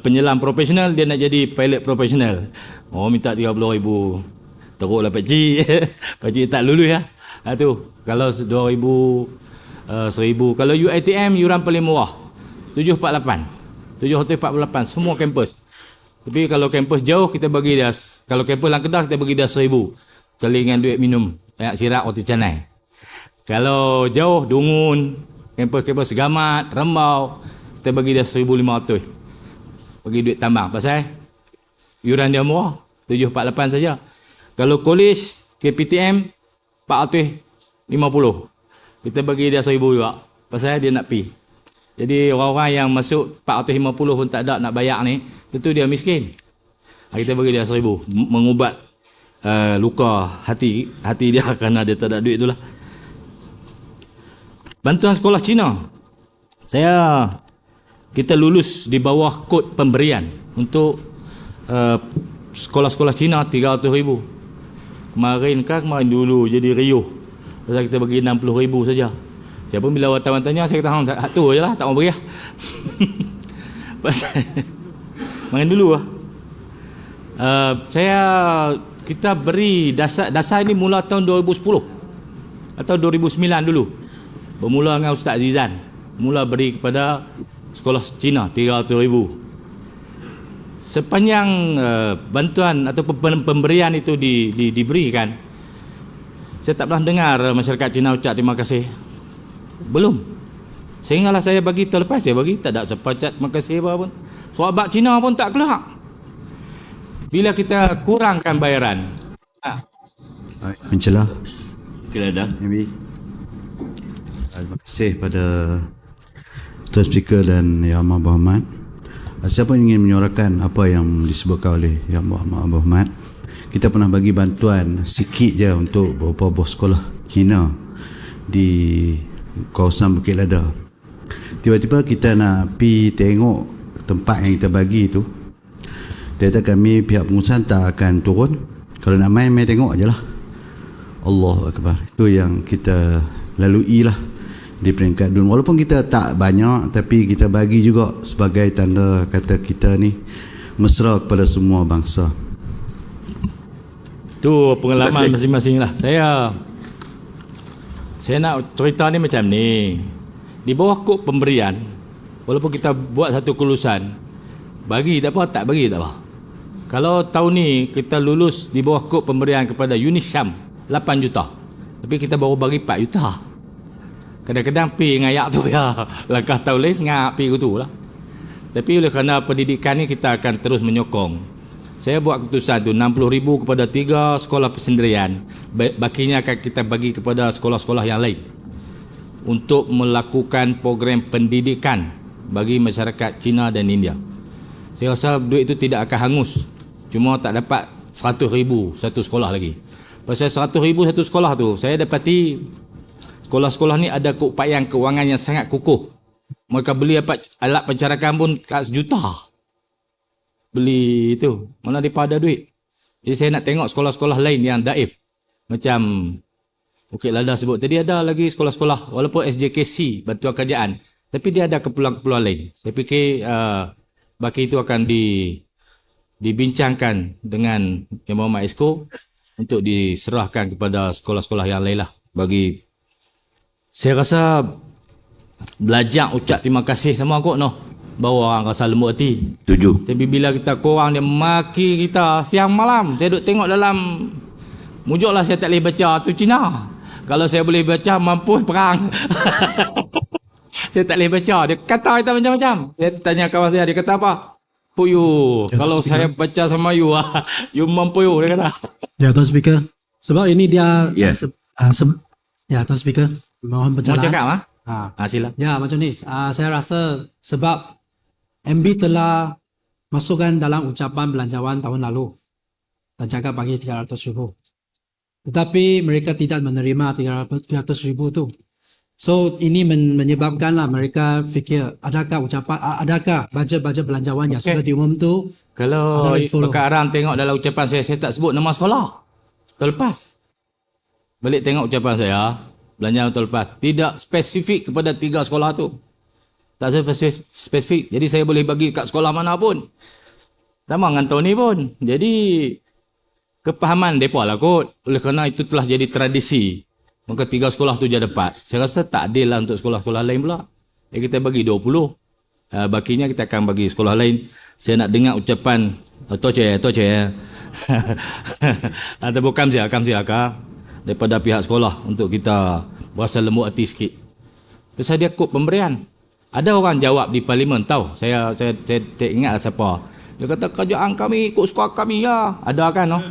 penyelam profesional, dia nak jadi pilot profesional. Oh minta 30,000. Teruklah pakcik. Pakcik tak lulus ya. Tu kalau 2,000 1,000. Kalau UiTM yuran paling murah 748 semua kampus. Tapi kalau kampus jauh kita bagi dia, kalau kampus Lang Kedah kita bagi dia 1,000 kali dengan duit minum air sirap roti canai. Kalau jauh Dungun, kampus-kampus Gamat, Rembau, kita bagi dia 1,500 bagi duit tambang pasal yuran dia murah 748 saja. Kalau college KPTM 450 kita bagi dia 1,000 juga pasal dia nak pi. Jadi orang-orang yang masuk 450 pun tak ada nak bayar ni, tentu dia miskin. Kita bagi dia 1,000 mengubat luka hati dia kerana dia tak ada duit itulah. Bantuan sekolah Cina. Saya kita lulus di bawah kod pemberian untuk sekolah-sekolah Cina 300,000. Kemarin dulu jadi riuh pasal kita bagi 60,000 saja. Saya pun bila wartawan tanya, saya kata hang satu je lah, tak mau bagi lah. Pasal main dulu lah. Kita beri dasar ini mula tahun 2010 atau 2009 dulu. Bermula dengan Ustaz Zizan. Mula beri kepada sekolah Cina 300,000. Sepanjang bantuan atau pemberian itu diberikan, saya tak pernah dengar masyarakat Cina ucap terima kasih. Belum. Sehinggalah saya bagi terlepas, saya bagi tak ada sepacat terima kasih apa pun. Sahabat Cina pun tak keluar. Bila kita kurangkan bayaran. Mencelah. Okey dah. Maybe. Terima kasih pada Tuan Speaker dan Yang Amat Berhormat. Siapa yang ingin menyuarakan apa yang disebutkan oleh Yang Amat Berhormat? Kita pernah bagi bantuan sikit je untuk beberapa buah sekolah Cina di kawasan Bukit Lada. Tiba-tiba kita nak pergi tengok tempat yang kita bagi tu. Dia kata kami pihak pengurusan tak akan turun. Kalau nak main tengok je lah. Allahu Akbar. Itu yang kita lalui lah di peringkat dunia. Walaupun kita tak banyak, tapi kita bagi juga sebagai tanda kata kita ni mesra kepada semua bangsa. Tu pengalaman masing-masing lah. Saya nak cerita ni macam ni. Di bawah kod pemberian, walaupun kita buat satu kelulusan, bagi tak apa, tak bagi tak apa. Kalau tahun ni kita lulus di bawah kod pemberian kepada Unisyam 8 juta, tapi kita baru bagi 4 juta. Kadang-kadang pi ngayak tu ya. Langkah tahun lain ngap pi tu lah. Tapi oleh kerana pendidikan ni kita akan terus menyokong. Saya buat keputusan tu 60,000 kepada 3 sekolah persendirian. Bakinya akan kita bagi kepada sekolah-sekolah yang lain untuk melakukan program pendidikan bagi masyarakat Cina dan India. Saya rasa duit itu tidak akan hangus. Cuma tak dapat 100,000 satu sekolah lagi. Pasal 100,000 satu sekolah tu, saya dapati sekolah-sekolah ni ada keupayaan kewangan yang sangat kukuh. Mereka beli alat pencarakan pun kat sejuta. Beli itu. Mana daripada duit. Jadi saya nak tengok sekolah-sekolah lain yang daif. Macam Bukit Lada sebut. Tadi ada lagi sekolah-sekolah. Walaupun SJKC, bantuan kerajaan. Tapi dia ada keperluan-keperluan lain. Saya fikir baki itu akan dibincangkan dengan Yang Berhormat Esko untuk diserahkan kepada sekolah-sekolah yang lain lah. Bagi saya rasa belajar ucap terima kasih sama kot noh. Bawa orang rasa lembut hati. Tujuh. Tapi bila kita korang dia maki kita siang malam, saya duk tengok dalam mujuk lah saya tak boleh baca tu Cina. Kalau saya boleh baca mampu perang. Saya tak boleh baca. Dia kata kita macam-macam. Saya tanya kawan saya, dia kata apa? Puyu. Kalau saya baca sama you, you mampu you, dia kata. Ya, Tuan Speaker. Sebab ini dia Yes. ya, Tuan Speaker. Mohon Mau pencerahan. cakap ah? Ha. Sila. Ya, macam ni. Saya rasa sebab MB telah masukkan dalam ucapan belanjawan tahun lalu dan cakap bagi 300,000. Tetapi mereka tidak menerima 300,000 tu. So ini menyebabkanlah mereka fikir adakah bajet-bajet belanjawan yang sudah diumum tu. Kalau ada follow. perkara tengok dalam ucapan saya tak sebut nama sekolah. Terlepas. Balik tengok ucapan saya, belanjawan terlepas. Tidak spesifik kepada 3 sekolah tu. Tak spesifik. Jadi saya boleh bagi kat sekolah mana pun. Sama dengan tahun ni pun. Jadi kepahaman mereka lah kot. Oleh kerana itu telah jadi tradisi. Maka 3 sekolah tu je dapat. Saya rasa tak adil lah untuk sekolah-sekolah lain pula. Kita bagi 20. Bakinya kita akan bagi sekolah lain. Saya nak dengar ucapan Toce. Atau kamsia daripada pihak sekolah untuk kita berasa lembut hati sikit. Pasal dia kod pemberian. Ada orang jawab di parlimen tahu. Saya tak ingat siapa. Dia kata kerajaan kami ikut suka kami ya. Ada kan no?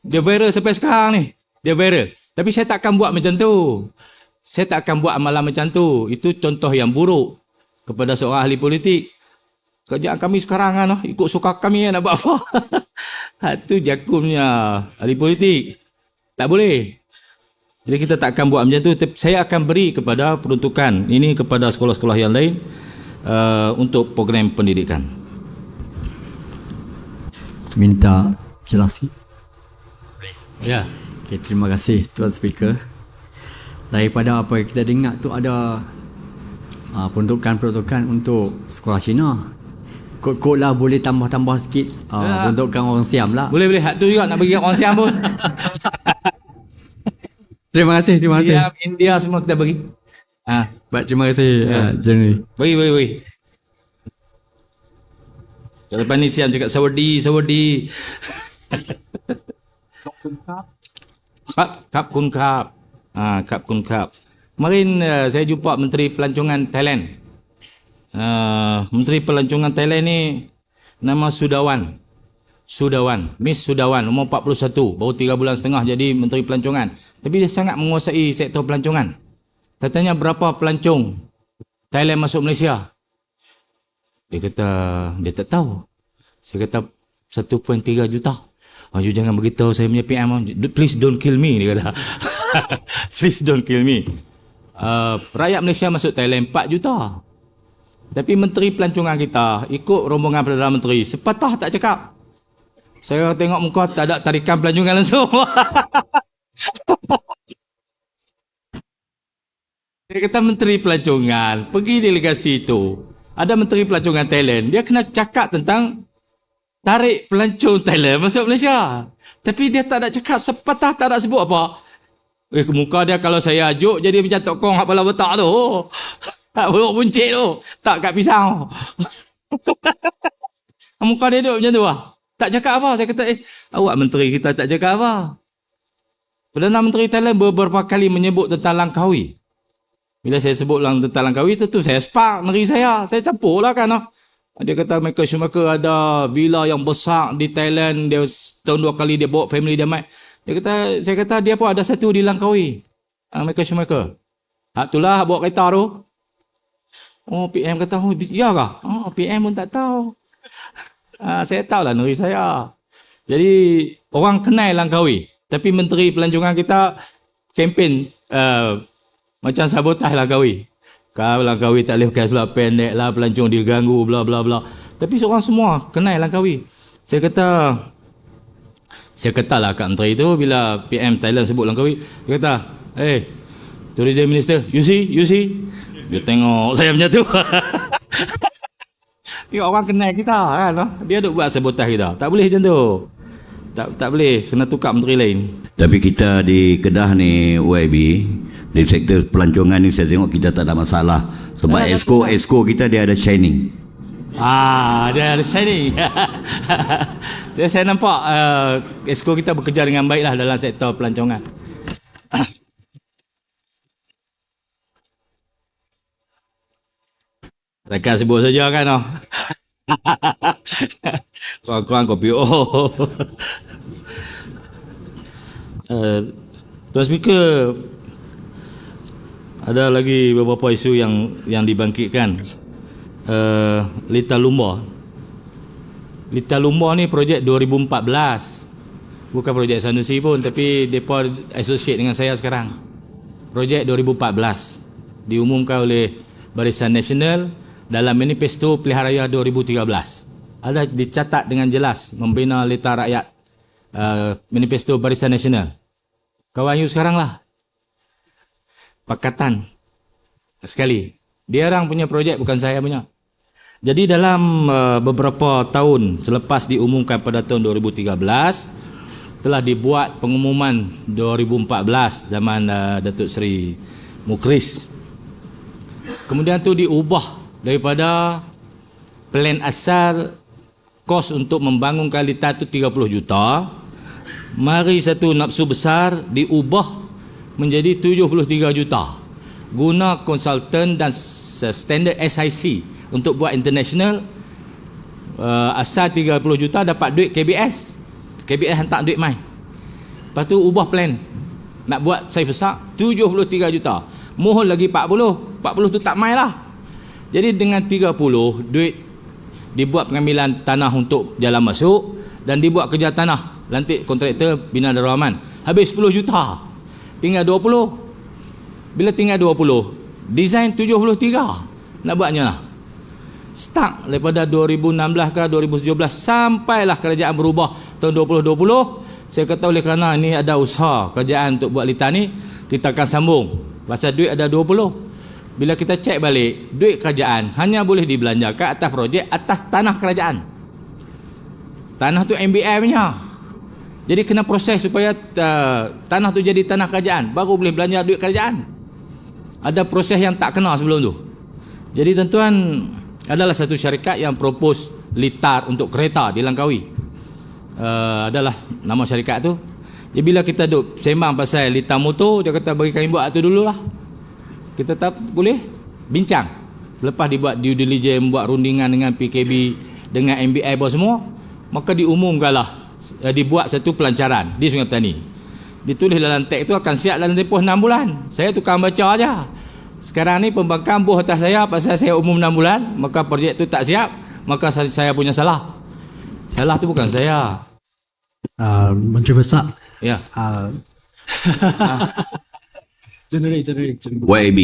Dia viral sampai sekarang ni. Dia viral. Tapi saya tak akan buat macam tu. Saya tak akan buat amalan macam tu. Itu contoh yang buruk kepada seorang ahli politik. Kerajaan kami sekarang kan no? Ikut suka kami nak buat apa? Itu jakumnya ahli politik. Tak boleh. Jadi kita tak akan buat macam tu. Saya akan beri kepada peruntukan ini kepada sekolah-sekolah yang lain. untuk program pendidikan. Minta jelas. Ya. Okay, terima kasih Tuan Speaker. Daripada apa yang kita dengar tu ada peruntukan-peruntukan untuk sekolah Cina. Kod-kod lah boleh tambah-tambah sikit. Peruntukan orang Siam lah. Boleh. Hak tu juga nak bagi orang Siam pun. Terima kasih. Siam, India semua kita bagi. Baik, terima kasih General. Bagi. Kalau lepas ni Siam cakap sawardi. Kap kun kap. Kap kun kap. Kemarin saya jumpa Menteri Pelancongan Thailand. Menteri Pelancongan Thailand ni nama Sudawan, Miss Sudawan, umur 41, baru 3 bulan setengah jadi Menteri Pelancongan. Tapi dia sangat menguasai sektor pelancongan. Katanya berapa pelancong Thailand masuk Malaysia? Dia kata dia tak tahu. Saya kata 1.3 juta. You jangan beritahu saya punya PM. Please don't kill me, dia kata. Please don't kill me. Rakyat Malaysia masuk Thailand 4 juta. Tapi Menteri Pelancongan kita ikut rombongan Perdana Menteri, sepatah tak cakap. Saya tengok muka tak ada tarikan pelancongan langsung. Dia kata Menteri Pelancongan pergi delegasi itu, ada Menteri Pelancongan Thailand, dia kena cakap tentang tarik pelancong Thailand masuk Malaysia. Tapi dia tak ada cakap, sepatah tak ada sebut apa. Muka dia kalau saya ajuk jadi macam tokong hak pala betak tu. Tak buruk puncik tu. Tak kat pisau. Muka dia duduk macam tu lah. Tak cakap apa. Saya kata, awak menteri kita tak cakap apa. Perdana Menteri Thailand beberapa kali menyebut tentang Langkawi. Bila saya sebut tentang Langkawi, tentu saya spark negeri saya. Saya campur lah kan. Dia kata Michael Schumacher ada villa yang besar di Thailand. Dia tahun 2 kali dia bawa family dia mai. Saya kata dia pun ada satu di Langkawi. Michael Schumacher. Hak itulah bawa kereta tu. PM kata, ya kah? PM pun tak tahu. Saya tahulah negeri saya. Jadi, orang kenal Langkawi. Tapi Menteri Pelancongan kita kempen macam sabotaj Langkawi. Kalau Langkawi tak boleh pakai seluar pendek lah, pelancong diganggu, bla bla bla. Tapi seorang semua kenal Langkawi. Saya kata lah kat menteri tu, bila PM Thailand sebut Langkawi, dia kata, Tourism Minister, you see? Dia tengok saya macam tu. Tengok orang kenal kita kan. Dia duk buat sabotaj kita. Tak boleh macam tu. Tak boleh. Kena tukar menteri lain. Tapi kita di Kedah ni YB, di sektor pelancongan ni saya tengok kita tak ada masalah. Sebab esko kita dia ada shining. Dia ada shining. Dia saya nampak esko kita bekerja dengan baik lah dalam sektor pelancongan. Takkan sebut saja kan. Kurang-kurang kopi. Tuan Speaker, ada lagi beberapa isu yang dibangkitkan. Lita Lumba ni projek 2014. Bukan projek Sanusi pun, tapi mereka associate dengan saya sekarang. Projek 2014 diumumkan oleh Barisan Nasional dalam manifesto Pilihan Raya 2013. Ada dicatat dengan jelas membina Lita Rakyat, manifesto Barisan Nasional. Kawan you sekarang lah. Pakatan sekali. Dia orang punya projek, bukan saya punya. Jadi dalam beberapa tahun selepas diumumkan pada tahun 2013, telah dibuat pengumuman 2014 zaman Datuk Seri Mukris. Kemudian tu diubah daripada plan asal kos untuk membangunkan Lita tu 30 juta. Mari satu nafsu besar diubah menjadi 73 juta. Guna konsultan dan standard SIC untuk buat international. Asal 30 juta dapat duit KBS. KBS hantar duit mai. Lepas tu ubah plan. Nak buat saiz besar 73 juta. Mohon lagi 40. 40 tu tak mai lah. Jadi dengan 30 duit dibuat pengambilan tanah untuk jalan masuk dan dibuat kerja tanah. Lantik kontraktor Bina Darul Aman. Habis 10 juta. Tinggal 20. Bila tinggal 20, design 73. Nak buatnya lah. Start daripada 2016 ke 2017 sampailah kerajaan berubah tahun 2020. Saya kata oleh kerana ini ada usaha kerajaan untuk buat litar ni, kita akan sambung. Pasal duit ada 20. Bila kita cek balik, duit kerajaan hanya boleh dibelanjakan atas projek atas tanah kerajaan. Tanah tu MBI punya. Jadi kena proses supaya tanah tu jadi tanah kerajaan, baru boleh belanja duit kerajaan. Ada proses yang tak kena sebelum tu. Jadi tuan-tuan, adalah satu syarikat yang propose litar untuk kereta di Langkawi. Adalah nama syarikat tu. Jadi bila kita duk sembang pasal litar motor, dia kata bagi kami buat tu dululah. Kita tak boleh bincang. Selepas dibuat due diligence, buat rundingan dengan PKB, dengan MBI bawah semua, maka diumumkanlah dibuat satu pelancaran di Sungai Petani. Ditulis dalam teks itu akan siap dalam tempoh 6 bulan. Saya tukang baca aja. Sekarang ni pembangkang buh atas saya pasal saya umum 6 bulan, maka projek tu tak siap, maka saya punya salah. Salah tu bukan saya. Menteri Besar. Ya. Generate. YAB.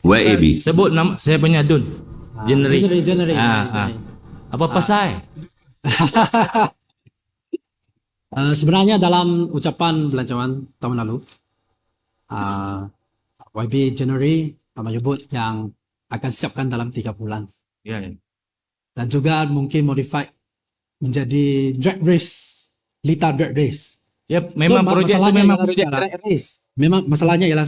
YB. Sebut nama saya punya Dun. Generate. Generate. Apa pasal? Sebenarnya dalam ucapan belanjawan tahun lalu, YB January menyebut yang akan siapkan dalam 3 bulan. Ya. Dan juga mungkin modify menjadi drag race, litar drag race. Ya, memang projek tu memang projek drag race. Memang masalahnya ialah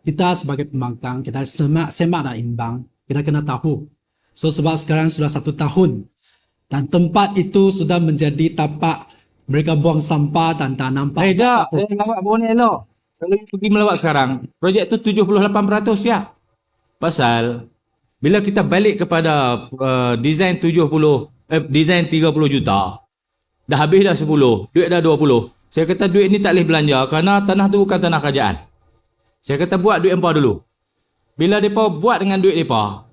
kita sebagai pembangkang, kita semak dan imbang, kita kena tahu. So sebab sekarang sudah 1 tahun dan tempat itu sudah menjadi tapak mereka buang sampah dan tak nampak. Tak, saya melawat bawah ni elok. Kalau you pergi melawat sekarang, projek tu 78% siap. Pasal bila kita balik kepada design 30 juta, dah habis dah 10, duit dah 20. Saya kata duit ni tak boleh belanja kerana tanah tu bukan tanah kerajaan. Saya kata buat duit hampa dulu. Bila mereka buat dengan duit mereka,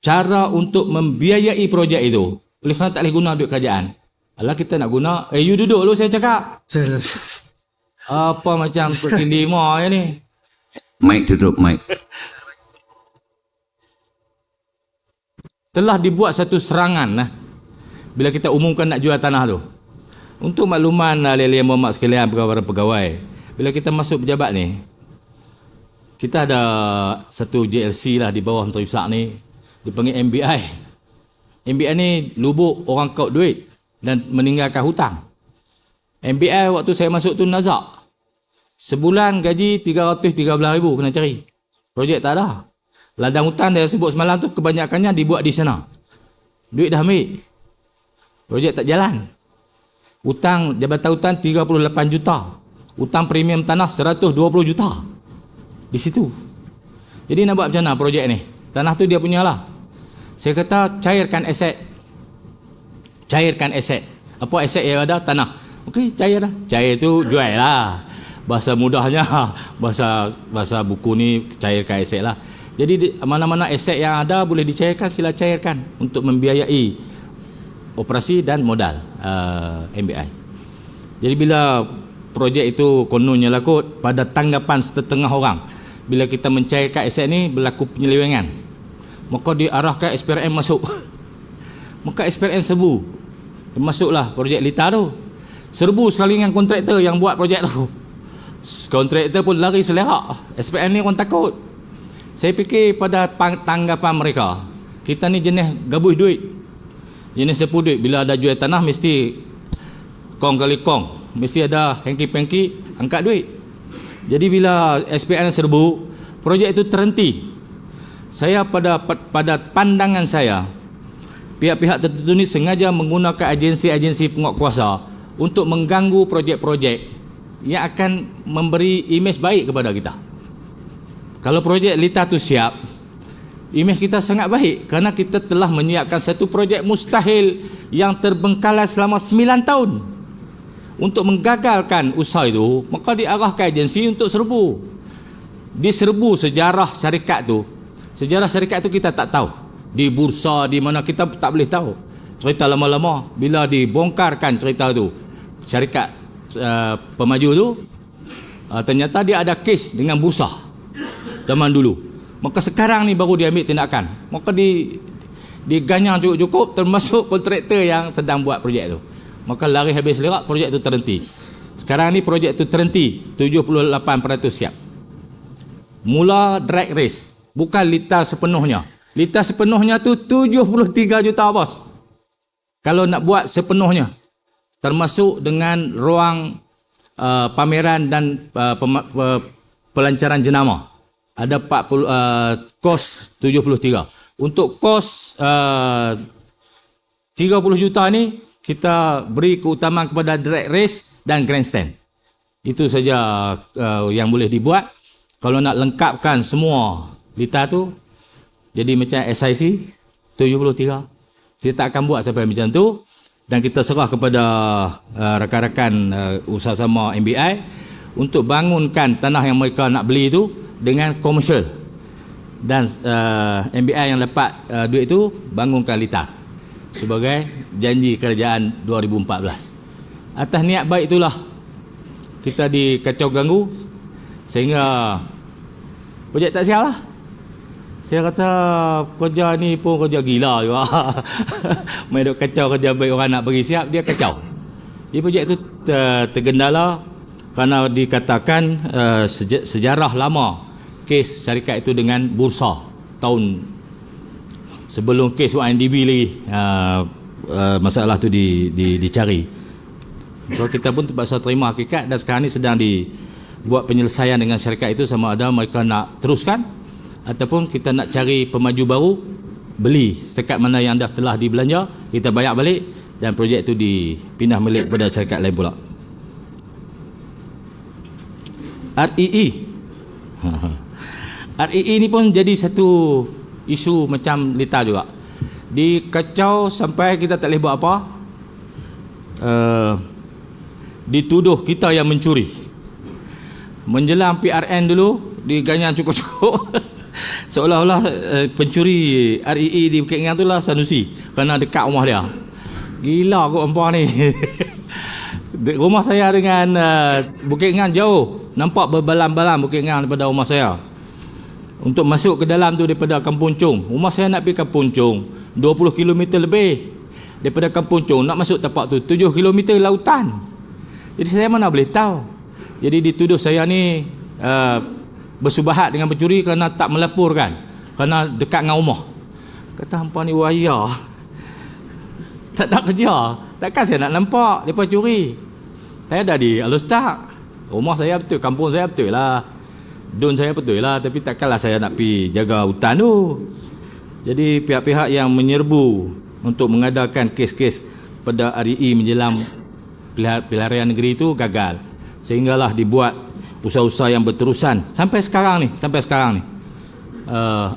cara untuk membiayai projek itu, oleh kerana tak boleh guna duit kerajaan. Alah kita nak guna, you duduk dulu saya cakap. Apa macam pukul 5 ya ni. Mic tutup, mic. Telah dibuat satu serangan lah. Bila kita umumkan nak jual tanah tu. Untuk makluman ahli-ahli yang berhormat sekalian, pegawai-pegawai, bila kita masuk pejabat ni, kita ada satu JLC lah di bawah Menteri Besar ni, dipanggil MBI. MBI ni lubuk orang kaut duit dan meninggalkan hutang. MBI waktu saya masuk tu nazak. Sebulan gaji 313,000 kena cari. Projek tak ada. Ladang hutan dia sebut semalam tu kebanyakannya dibuat di sana. Duit dah ambil. Projek tak jalan. Hutang Jabatan Hutan 38 juta. Hutang premium tanah 120 juta. Di situ. Jadi nak buat macam mana projek ni? Tanah tu dia punya lah. Saya kata cairkan aset. Cairkan aset. Apa aset yang ada? Tanah. Okey, cair lah. Cair tu jual lah. Bahasa mudahnya, bahasa buku ni cairkan aset lah. Jadi mana-mana aset yang ada boleh dicairkan, sila cairkan untuk membiayai operasi dan modal MBI. Jadi bila projek itu kononnya lakut pada tanggapan setengah orang, bila kita mencairkan aset ni berlaku penyelewengan, maka diarahkan SPRM masuk. Maka SPRM serbu, termasuklah projek litar tu, serbu sekali dengan kontraktor yang buat projek tu. Kontraktor pun lari selerak. SPRM ni orang takut. Saya fikir pada tanggapan mereka, kita ni jenis gabuh duit, jenis sepu duit. Bila ada jual tanah mesti kong kali kong, mesti ada hengki-pengki angkat duit. Jadi bila SPRM serbu, projek itu terhenti. Saya pada pandangan saya, pihak-pihak tertentu ni sengaja menggunakan agensi-agensi penguatkuasa untuk mengganggu projek-projek yang akan memberi imej baik kepada kita. Kalau projek litar tu siap, imej kita sangat baik kerana kita telah menyiapkan satu projek mustahil yang terbengkalai selama 9 tahun. Untuk menggagalkan usaha itu, maka diarahkan agensi untuk serbu. Diserbu sejarah syarikat tu. Sejarah syarikat tu kita tak tahu. Di bursa, di mana kita tak boleh tahu. Cerita lama-lama, bila dibongkarkan cerita tu, syarikat pemaju tu, ternyata dia ada kes dengan bursa zaman dulu. Maka sekarang ni baru dia ambil tindakan. Maka diganyang cukup-cukup, termasuk kontraktor yang sedang buat projek tu. Maka lari habis lerak, projek tu terhenti. Sekarang ni projek tu terhenti, 78% siap. Mula drag race, bukan litar sepenuhnya. Litar sepenuhnya tu 73 juta bos. Kalau nak buat sepenuhnya, termasuk dengan ruang pameran dan pelancaran jenama, ada 40 kos 73. Untuk kos 30 juta ni kita beri keutamaan kepada drag race dan grandstand. Itu saja yang boleh dibuat. Kalau nak lengkapkan semua litar tu jadi macam SIC 73, kita tak akan buat sampai macam tu, dan kita serah kepada rakan-rakan usaha sama MBI untuk bangunkan tanah yang mereka nak beli itu dengan komersial, dan MBI yang dapat duit itu bangunkan litar sebagai janji kerajaan 2014. Atas niat baik itulah kita dikacau ganggu sehingga projek tak siap lah. Saya kata kerja ni pun kerja gila juga. Main duk kacau kerja baik, orang nak bagi siap dia kacau. Jadi projek itu tergendala kerana dikatakan sejarah lama kes syarikat itu dengan bursa tahun sebelum kes UNDP lagi, masalah tu dicari. So kita pun terpaksa terima hakikat, dan sekarang ni sedang dibuat penyelesaian dengan syarikat itu sama ada mereka nak teruskan ataupun kita nak cari pemaju baru, beli setakat mana yang dah telah dibelanja, kita bayar balik dan projek itu dipindah milik kepada syarikat lain pula. REE REE ni pun jadi satu isu macam litar juga. Dikacau sampai kita tak boleh buat apa. Dituduh kita yang mencuri. Menjelang PRN dulu diganyang cukup-cukup. Seolah-olah pencuri REE di Bukit Ingang tu lah Sanusi, kerana dekat rumah dia. Gila kok empat ni. Rumah saya dengan Bukit Ingang jauh. Nampak berbalan-balan Bukit Ingang daripada rumah saya. Untuk masuk ke dalam tu daripada Kampung Chong, rumah saya nak pergi Kampung Chong 20 km lebih. Daripada Kampung Chong nak masuk tapak tu 7 km lautan. Jadi saya mana boleh tahu. Jadi dituduh saya ni bersubahat dengan pencuri kerana tak melaporkan, kerana dekat dengan rumah. Kata hampa ni waya, tak nak kerja, takkan saya nak nampak mereka curi. Saya dah di Alostak, rumah saya betul, kampung saya betul lah, don saya betul lah, tapi takkanlah saya nak pergi jaga hutan tu. Jadi pihak-pihak yang menyerbu untuk mengadakan kes-kes pada REE menjelang pilihan negeri itu gagal, sehinggalah dibuat usaha-usaha yang berterusan sampai sekarang ni.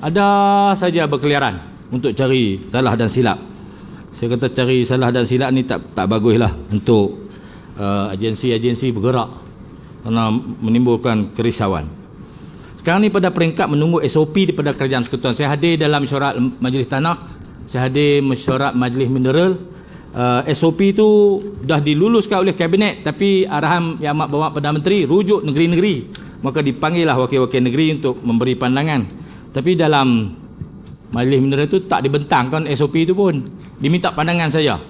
Ada saja berkeliaran untuk cari salah dan silap. Saya kata cari salah dan silap ni tak baguslah untuk agensi-agensi bergerak, kerana menimbulkan kerisauan. Sekarang ni pada peringkat menunggu SOP daripada Kerajaan Persekutuan. Saya hadir dalam mesyuarat Majlis Tanah, saya hadir mesyuarat Majlis Mineral. SOP itu dah diluluskan oleh Kabinet, tapi arahan Yang Amat Berhormat Perdana Menteri rujuk negeri-negeri, maka dipanggillah wakil-wakil negeri untuk memberi pandangan. Tapi dalam Majlis Mineral itu tak dibentangkan SOP itu pun, diminta pandangan saja.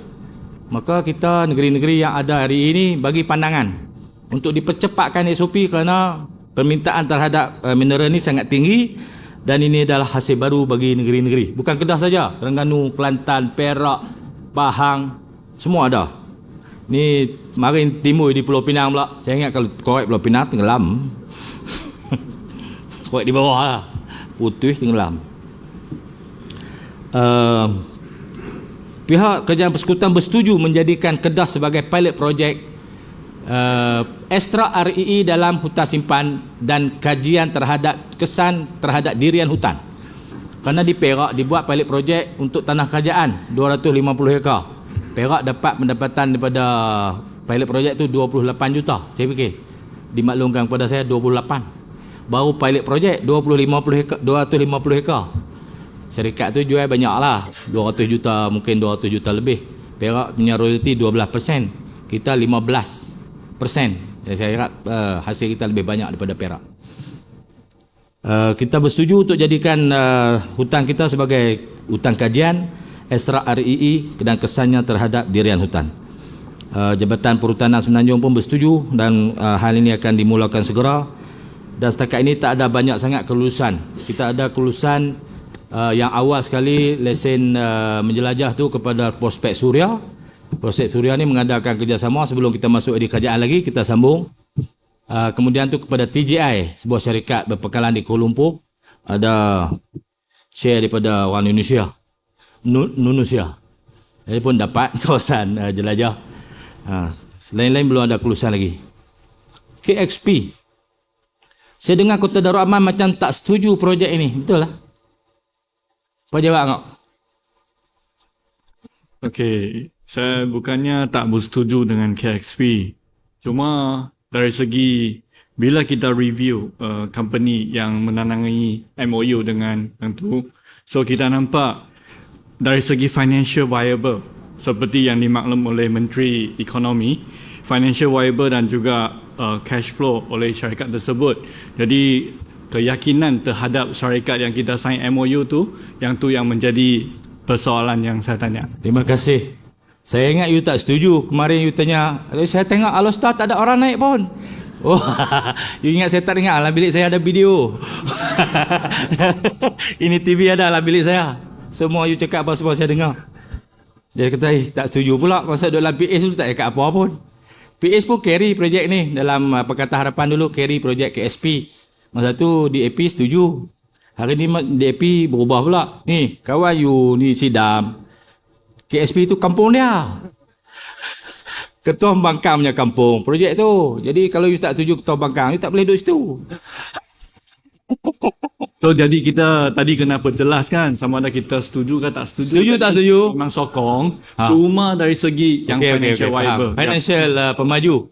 Maka kita negeri-negeri yang ada hari ini bagi pandangan untuk dipercepatkan SOP kerana permintaan terhadap mineral ini sangat tinggi, dan ini adalah hasil baru bagi negeri-negeri. Bukan Kedah saja, Terengganu, Kelantan, Perak, Pahang, semua ada. Ni marin timur di Pulau Pinang pula. Saya ingat kalau korek Pulau Pinang tenggelam. Korek di bawah lah, putih tenggelam. Pihak Kerajaan Persekutuan bersetuju menjadikan Kedah sebagai pilot projek ekstra REE dalam hutan simpan dan kajian terhadap kesan terhadap dirian hutan. Kerana di Perak dibuat pilot projek untuk tanah kerajaan 250 hektar. Perak dapat pendapatan daripada pilot projek tu 28 juta. Saya fikir dimaklumkan kepada saya 28. Baru pilot projek 250 hektar. Syarikat tu jual banyak lah, 200 juta, mungkin 200 juta lebih. Perak punya royalty 12%, kita 15%. Saya harap hasil kita lebih banyak daripada Perak. Kita bersetuju untuk jadikan hutan kita sebagai hutan kajian ekstra REE dan kesannya terhadap dirian hutan. Jabatan Perhutanan Semenanjung pun bersetuju dan hal ini akan dimulakan segera. Dan setakat ini tak ada banyak sangat kelulusan. Kita ada kelulusan yang awal sekali lesen menjelajah tu kepada Prospek Suria. Prospek Suria ni mengadakan kerjasama sebelum kita masuk di kerajaan lagi, kita sambung. Kemudian tu kepada TGI, sebuah syarikat berpekalan di Kuala Lumpur, ada share daripada orang Indonesia, Indonesia. Jadi pun dapat kawasan jelajah. Selain-lain belum ada kelulusan lagi. KXP, saya dengar Kota Darul Aman macam tak setuju projek ini, betul lah? Apa jawab kau? Okey, saya bukannya tak bersetuju dengan KXP. Cuma dari segi bila kita review company yang menandangi MOU dengan yang tu, so kita nampak dari segi financial viable seperti yang dimaklum oleh Menteri Ekonomi, financial viable dan juga cash flow oleh syarikat tersebut. Jadi keyakinan terhadap syarikat yang kita sign MOU tu yang menjadi persoalan yang saya tanya. Terima kasih. Saya ingat you tak setuju. Kemarin you tanya, saya tengok Alostar tak ada orang naik pun. Oh, you ingat saya tak dengar? Dalam bilik saya ada video. Ini TV ada dalam bilik saya. Semua you cakap apa semua saya dengar. Dia kata, tak setuju pula. Masa dalam PS tu tak cakap apa pun. PS pun carry projek ni. Dalam Pakatan Harapan dulu carry projek KSP. Masa tu DAP setuju. Hari ni DAP berubah pula. Ni, kawan you ni Sidam. KSP tu kampung dia. Ketua Bangkang punya kampung, projek tu. Jadi kalau you tak setuju Ketua Bangkang, you tak boleh duduk situ. So jadi kita tadi kena perjelaskan sama ada kita setuju ke tak setuju. Setuju tak setuju? Memang sokong. Cuma dari segi yang financial viable. Financial pemaju.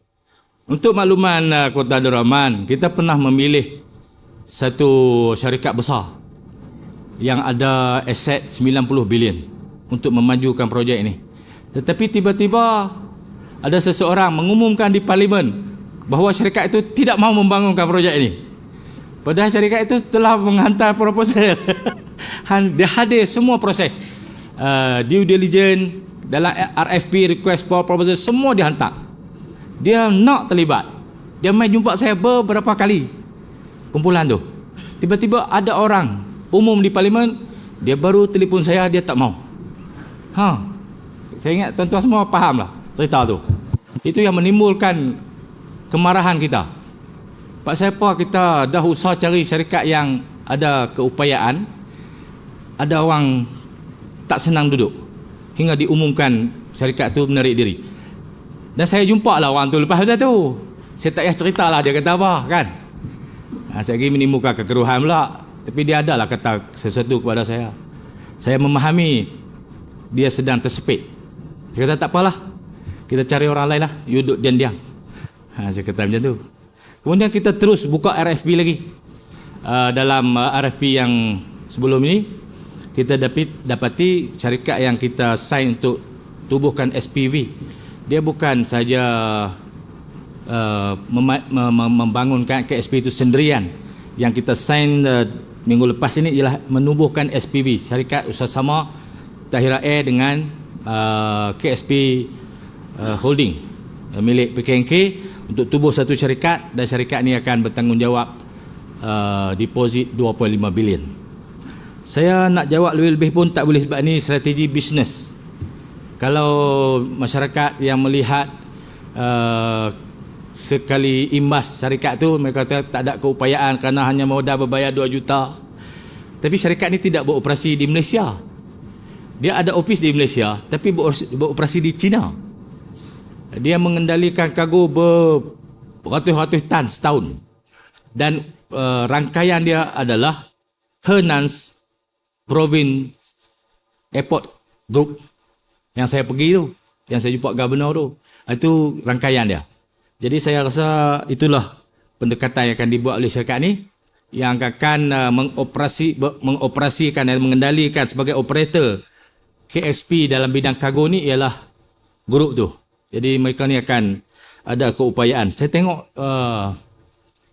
Untuk makluman Kota Darul Aman, kita pernah memilih satu syarikat besar yang ada aset 90 bilion untuk memajukan projek ini. Tetapi tiba-tiba ada seseorang mengumumkan di parlimen bahawa syarikat itu tidak mahu membangunkan projek ini. Padahal syarikat itu telah menghantar proposal. Dia hadir semua proses. Due diligence, dalam RFP, request for proposal, semua dihantar. Dia nak terlibat. Dia mai jumpa saya beberapa kali. Kumpulan tu. Tiba-tiba ada orang umum di parlimen, dia baru telefon saya, dia tak mau. Saya ingat tuan-tuan semua faham lah cerita tu. Itu yang menimbulkan kemarahan kita. Pak siapa kita dah usaha cari syarikat yang ada keupayaan, ada orang tak senang duduk hingga diumumkan syarikat tu menarik diri. Dan saya jumpa lah orang tu lepas tu. Saya tak payah cerita lah dia kata apa kan. Saya lagi menimbulkan kekeruhan pula. Tapi dia adalah kata sesuatu kepada saya. Saya memahami dia sedang tersepit. Dia kata tak apalah, kita cari orang lain lah, you duduk diam-diam. Saya kata macam tu. Kemudian kita terus buka RFP lagi. Dalam RFP yang sebelum ini, kita dapati syarikat yang kita sign untuk tubuhkan SPV, dia bukan saja membangunkan KSP itu sendirian. Yang kita sign minggu lepas ini ialah menubuhkan SPV, syarikat usaha-sama Tahira Air dengan KSP Holding milik PKNK untuk tubuh satu syarikat, dan syarikat ini akan bertanggungjawab deposit 2.5 bilion. Saya nak jawab lebih-lebih pun tak boleh sebab ini strategi bisnes. Kalau masyarakat yang melihat sekali imbas syarikat tu, mereka kata tak ada keupayaan kerana hanya modal berbayar 2 juta. Tapi syarikat ni tidak beroperasi di Malaysia. Dia ada ofis di Malaysia tapi beroperasi di China. Dia mengendalikan kargo beratus-ratus tan setahun. Dan rangkaian dia adalah Hernan's Province Airport Group yang saya pergi tu, yang saya jumpa governor tu. Itu rangkaian dia. Jadi saya rasa itulah pendekatan yang akan dibuat oleh syarikat ni, yang akan mengoperasikan dan mengendalikan sebagai operator KSP dalam bidang kargo ni ialah grup tu. Jadi mereka ni akan ada keupayaan. Saya tengok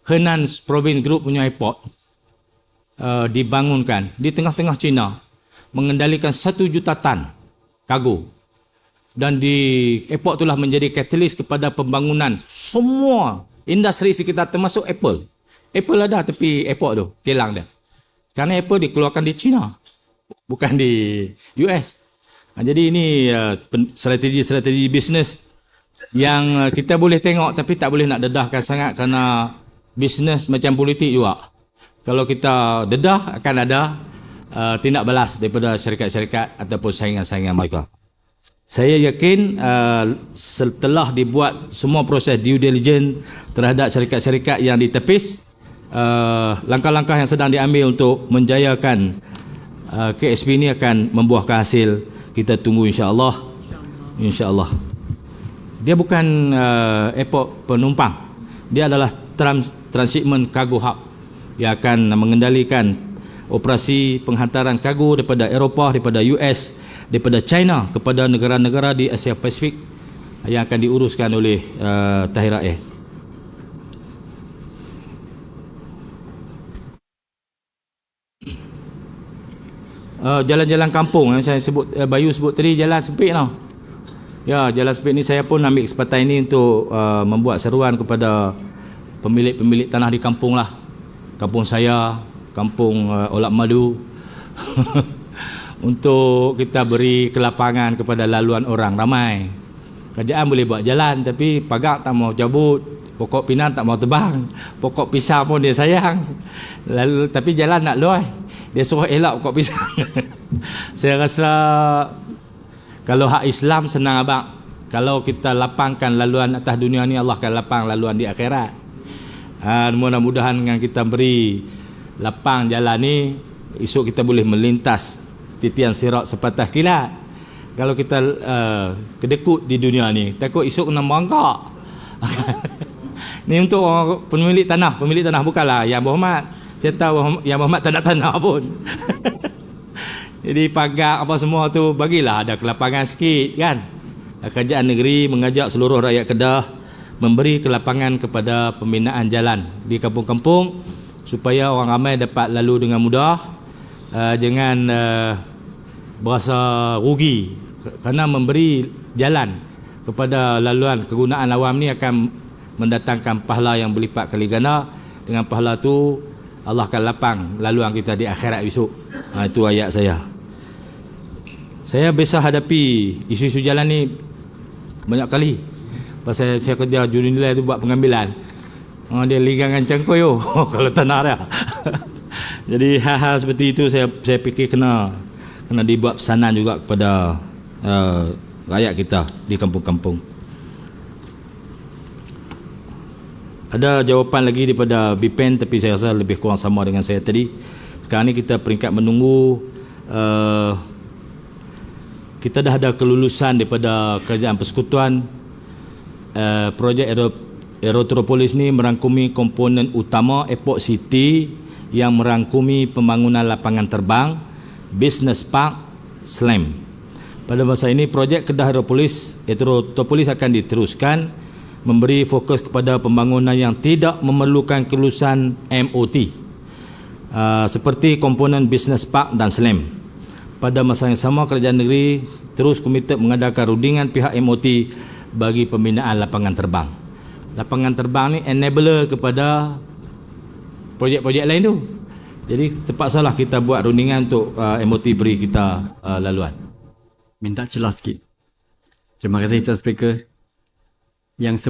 Hernan's Province Group punya airport dibangunkan di tengah-tengah China, mengendalikan 1 juta tan kargo. Dan di airport itulah menjadi katalis kepada pembangunan semua industri sekitar, termasuk Apple. Apple ada tepi airport tu, kilang dia. Kerana Apple dikeluarkan di China, bukan di US. Jadi ini strategi-strategi bisnes yang kita boleh tengok tapi tak boleh nak dedahkan sangat, kerana bisnes macam politik juga. Kalau kita dedah, akan ada tindak balas daripada syarikat-syarikat ataupun saingan-saingan mereka. Saya yakin setelah dibuat semua proses due diligence terhadap syarikat-syarikat yang ditepis, langkah-langkah yang sedang diambil untuk menjayakan KSP ini akan membuahkan hasil. Kita tunggu insya-Allah. Insya-Allah. Dia bukan airport penumpang. Dia adalah transshipment cargo hub yang akan mengendalikan operasi penghantaran kargo daripada Eropah, daripada US, daripada China kepada negara-negara di Asia Pasifik yang akan diuruskan oleh Tahira Air. Jalan-jalan kampung yang saya sebut, Bayu sebut tadi, jalan sempit tau. Ya, jalan sempit ni saya pun ambil kesempatan ini untuk membuat seruan kepada pemilik-pemilik tanah di kampung lah. Kampung saya, kampung Olak Madu. Untuk kita beri kelapangan kepada laluan orang ramai. Kerajaan boleh buat jalan tapi pagar tak mau cabut, pokok pinang tak mau tebang, pokok pisang pun dia sayang. Lalu tapi jalan nak luai, dia suruh elak pokok pisang. Saya rasa kalau hak Islam senang abang. Kalau kita lapangkan laluan atas dunia ni, Allah akan lapang laluan di akhirat. Mudah-mudahan dengan kita beri lapang jalan ni, esok kita boleh melintas titian sirat sepatah kilat. Kalau kita kedekut di dunia ni, takut esok kena merangkak. Ni untuk orang pemilik tanah bukanlah Yang Berhormat. Saya tahu Yang Berhormat tak nak tanah pun. Jadi pagar apa semua tu bagilah ada kelapangan sikit kan. Kerajaan negeri mengajak seluruh rakyat Kedah memberi kelapangan kepada pembinaan jalan di kampung-kampung supaya orang ramai dapat lalu dengan mudah. Jangan berasa rugi kerana memberi jalan kepada laluan kegunaan awam ni akan mendatangkan pahala yang berlipat kali ganda. Dengan pahala tu Allah akan lapang laluan kita di akhirat esok. Itu ayat saya. Saya biasa hadapi isu-isu jalan ni banyak kali. Pasal saya kerja juri nilai tu buat pengambilan. Dia ligangan cangkoi kalau tanah dia. Jadi hal-hal seperti itu saya fikir kena dibuat pesanan juga kepada rakyat kita di kampung-kampung. Ada jawapan lagi daripada BPN tapi saya rasa lebih kurang sama dengan saya tadi. Sekarang ni kita peringkat menunggu. Kita dah ada kelulusan daripada Kerajaan Persekutuan. Projek Aerotropolis ni merangkumi komponen utama Airport City yang merangkumi pembangunan lapangan terbang, business park, SLAM. Pada masa ini projek Kedah Aerotropolis akan diteruskan memberi fokus kepada pembangunan yang tidak memerlukan kelulusan MOT seperti komponen business park dan SLAM. Pada masa yang sama, kerajaan negeri terus komited mengadakan rundingan pihak MOT bagi pembinaan lapangan terbang. Lapangan terbang ni enabler kepada projek-projek lain tu. Jadi terpaksalah kita buat rundingan untuk MOT beri kita laluan. Minta celah sikit. Terima kasih Tuan Speaker. Yang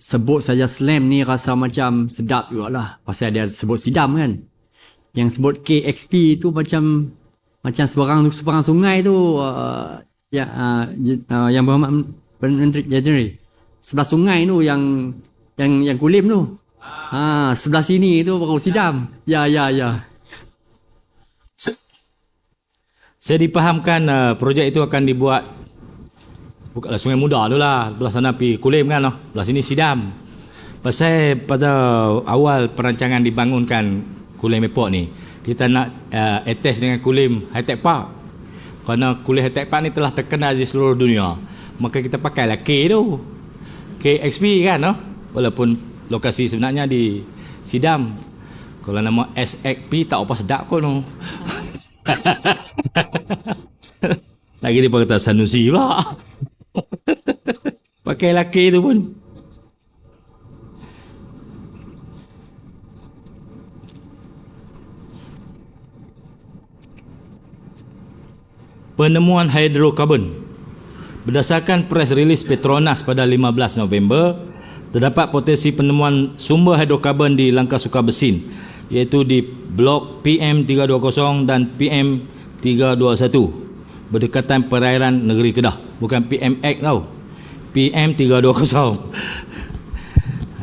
sebut saya SLAM ni rasa macam sedap jugalah. Pasal dia sebut sidam kan. Yang sebut KXP tu macam seberang sungai tu. Yang Berhormat Menteri General. Sebelah sungai tu yang Kulim tu. Sebelah sini tu baru sidam. Ya. Saya dipahamkan projek itu akan dibuat bukanlah Sungai Muda tu lah, belah sana pergi Kulim kan, belah sini sidam. Pasal pada awal perancangan dibangunkan Kulim Airport ni, kita nak attach dengan Kulim High-Tech Park. Kerana Kulim High-Tech Park ni telah terkenal di seluruh dunia, maka kita pakailah K tu, KXP kan, walaupun lokasi sebenarnya di Sidam. Kalau nama SXP tak apa sedap kau no. Lagi dia kata Sanusi pula. Pakai laki tu pun. Penemuan hidrokarbon. Berdasarkan press release Petronas pada 15 November, terdapat potensi penemuan sumber hidrokarbon di Langkah Sukabesin, iaitu di blok PM320 dan PM321 berdekatan perairan negeri Kedah. Bukan PMX tau, PM320.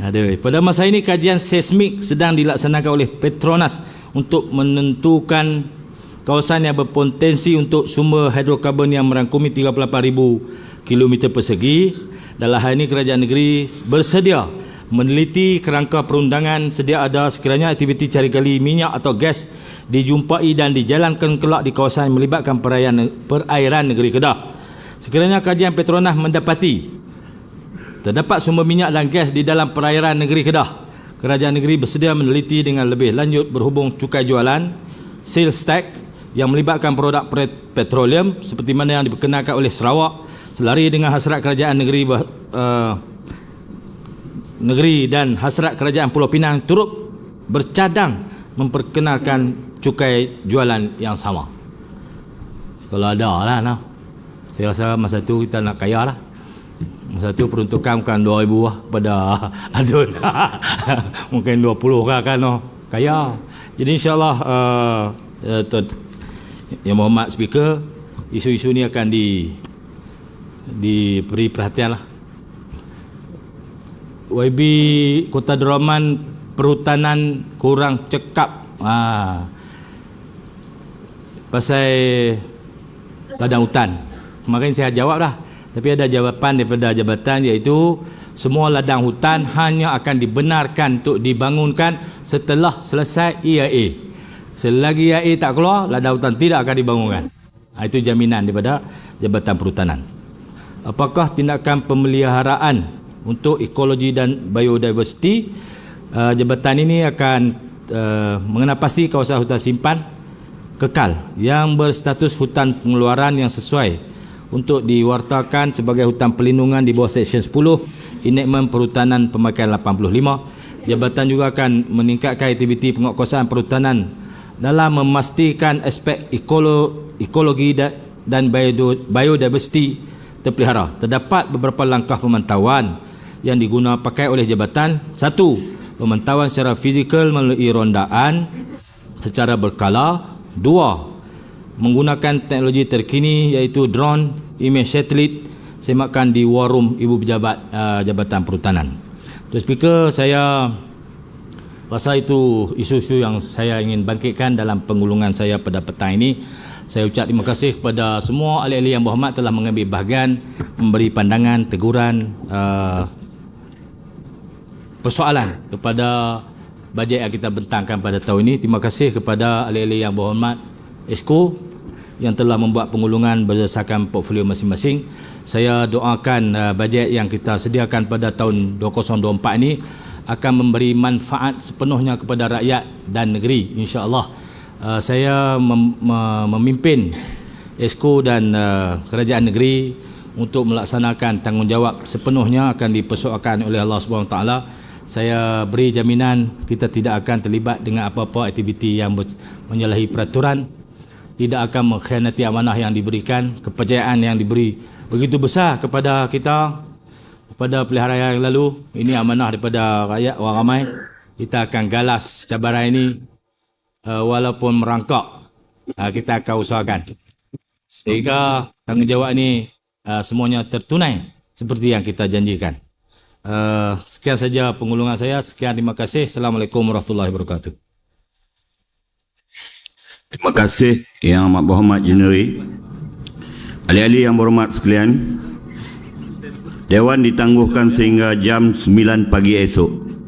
Aduh. Pada masa ini kajian seismik sedang dilaksanakan oleh Petronas untuk menentukan kawasan yang berpotensi untuk sumber hidrokarbon yang merangkumi 38,000 km persegi. Dalam hal ini kerajaan negeri bersedia meneliti kerangka perundangan sedia ada sekiranya aktiviti cari gali minyak atau gas dijumpai dan dijalankan kelak di kawasan yang melibatkan perairan negeri Kedah. Sekiranya kajian Petronas mendapati terdapat sumber minyak dan gas di dalam perairan negeri Kedah, kerajaan negeri bersedia meneliti dengan lebih lanjut berhubung cukai jualan, sales tax yang melibatkan produk petroleum seperti mana yang diperkenalkan oleh Sarawak, selari dengan hasrat kerajaan negeri dan hasrat kerajaan Pulau Pinang turut bercadang memperkenalkan cukai jualan yang sama. Kalau ada lah nah. Saya rasa masa tu kita nak kaya lah. Masa tu peruntukan bukan 2,000 lah pada Azul. Mungkin 20 kan no. Kaya. Jadi insyaAllah Yang Berhormat Speaker, isu-isu ni akan diberi perhatian lah. YB Kota Deraman perhutanan kurang cekap pasal ladang hutan. Kemarin saya jawab dah, tapi ada jawapan daripada jabatan, iaitu semua ladang hutan hanya akan dibenarkan untuk dibangunkan setelah selesai EIA. Selagi EIA tak keluar, ladang hutan tidak akan dibangunkan. Itu jaminan daripada Jabatan Perhutanan. Apakah tindakan pemeliharaan untuk ekologi dan biodiversiti? Jabatan ini akan mengenapasi kawasan hutan simpan kekal yang berstatus hutan pengeluaran yang sesuai untuk diwartakan sebagai hutan pelindungan di bawah Seksyen 10 Enactment Perhutanan Pemakaian 85. Jabatan juga akan meningkatkan aktiviti penguatkuasaan perhutanan dalam memastikan aspek ekologi dan biodiversiti terpelihara. Terdapat beberapa langkah pemantauan yang digunakan pakai oleh jabatan. 1. Pemantauan secara fizikal melalui rondaan secara berkala. 2. Menggunakan teknologi terkini iaitu drone, image satelit semakan di War Room Ibu Pejabat Jabatan Perhutanan. Tuan Speaker, saya rasa itu isu-isu yang saya ingin bangkitkan dalam pengulungan saya pada petang ini. Saya ucap terima kasih kepada semua ahli-ahli yang berhormat telah mengambil bahagian, memberi pandangan, teguran, persoalan kepada bajet yang kita bentangkan pada tahun ini. Terima kasih kepada ahli-ahli yang berhormat Esko yang telah membuat pengulungan berdasarkan portfolio masing-masing. Saya doakan bajet yang kita sediakan pada tahun 2024 ini akan memberi manfaat sepenuhnya kepada rakyat dan negeri, insya-Allah. Saya memimpin Esko dan kerajaan negeri untuk melaksanakan tanggungjawab sepenuhnya akan dipersoalkan oleh Allah Subhanahu Wa Taala. Saya beri jaminan kita tidak akan terlibat dengan apa-apa aktiviti yang menyalahi peraturan, tidak akan mengkhianati amanah yang diberikan, kepercayaan yang diberi begitu besar kepada kita pada pilihan raya yang lalu. Ini amanah daripada rakyat, orang ramai. Kita akan galas cabaran ini walaupun merangkak, kita akan usahakan sehingga tanggungjawab ini semuanya tertunai seperti yang kita janjikan. Sekian saja pengulungan saya. Sekian, terima kasih. Assalamualaikum warahmatullahi wabarakatuh. Terima kasih Yang Amat Berhormat Jenerali. Ahli-ahli yang berhormat sekalian, Dewan ditangguhkan sehingga jam 9 pagi esok.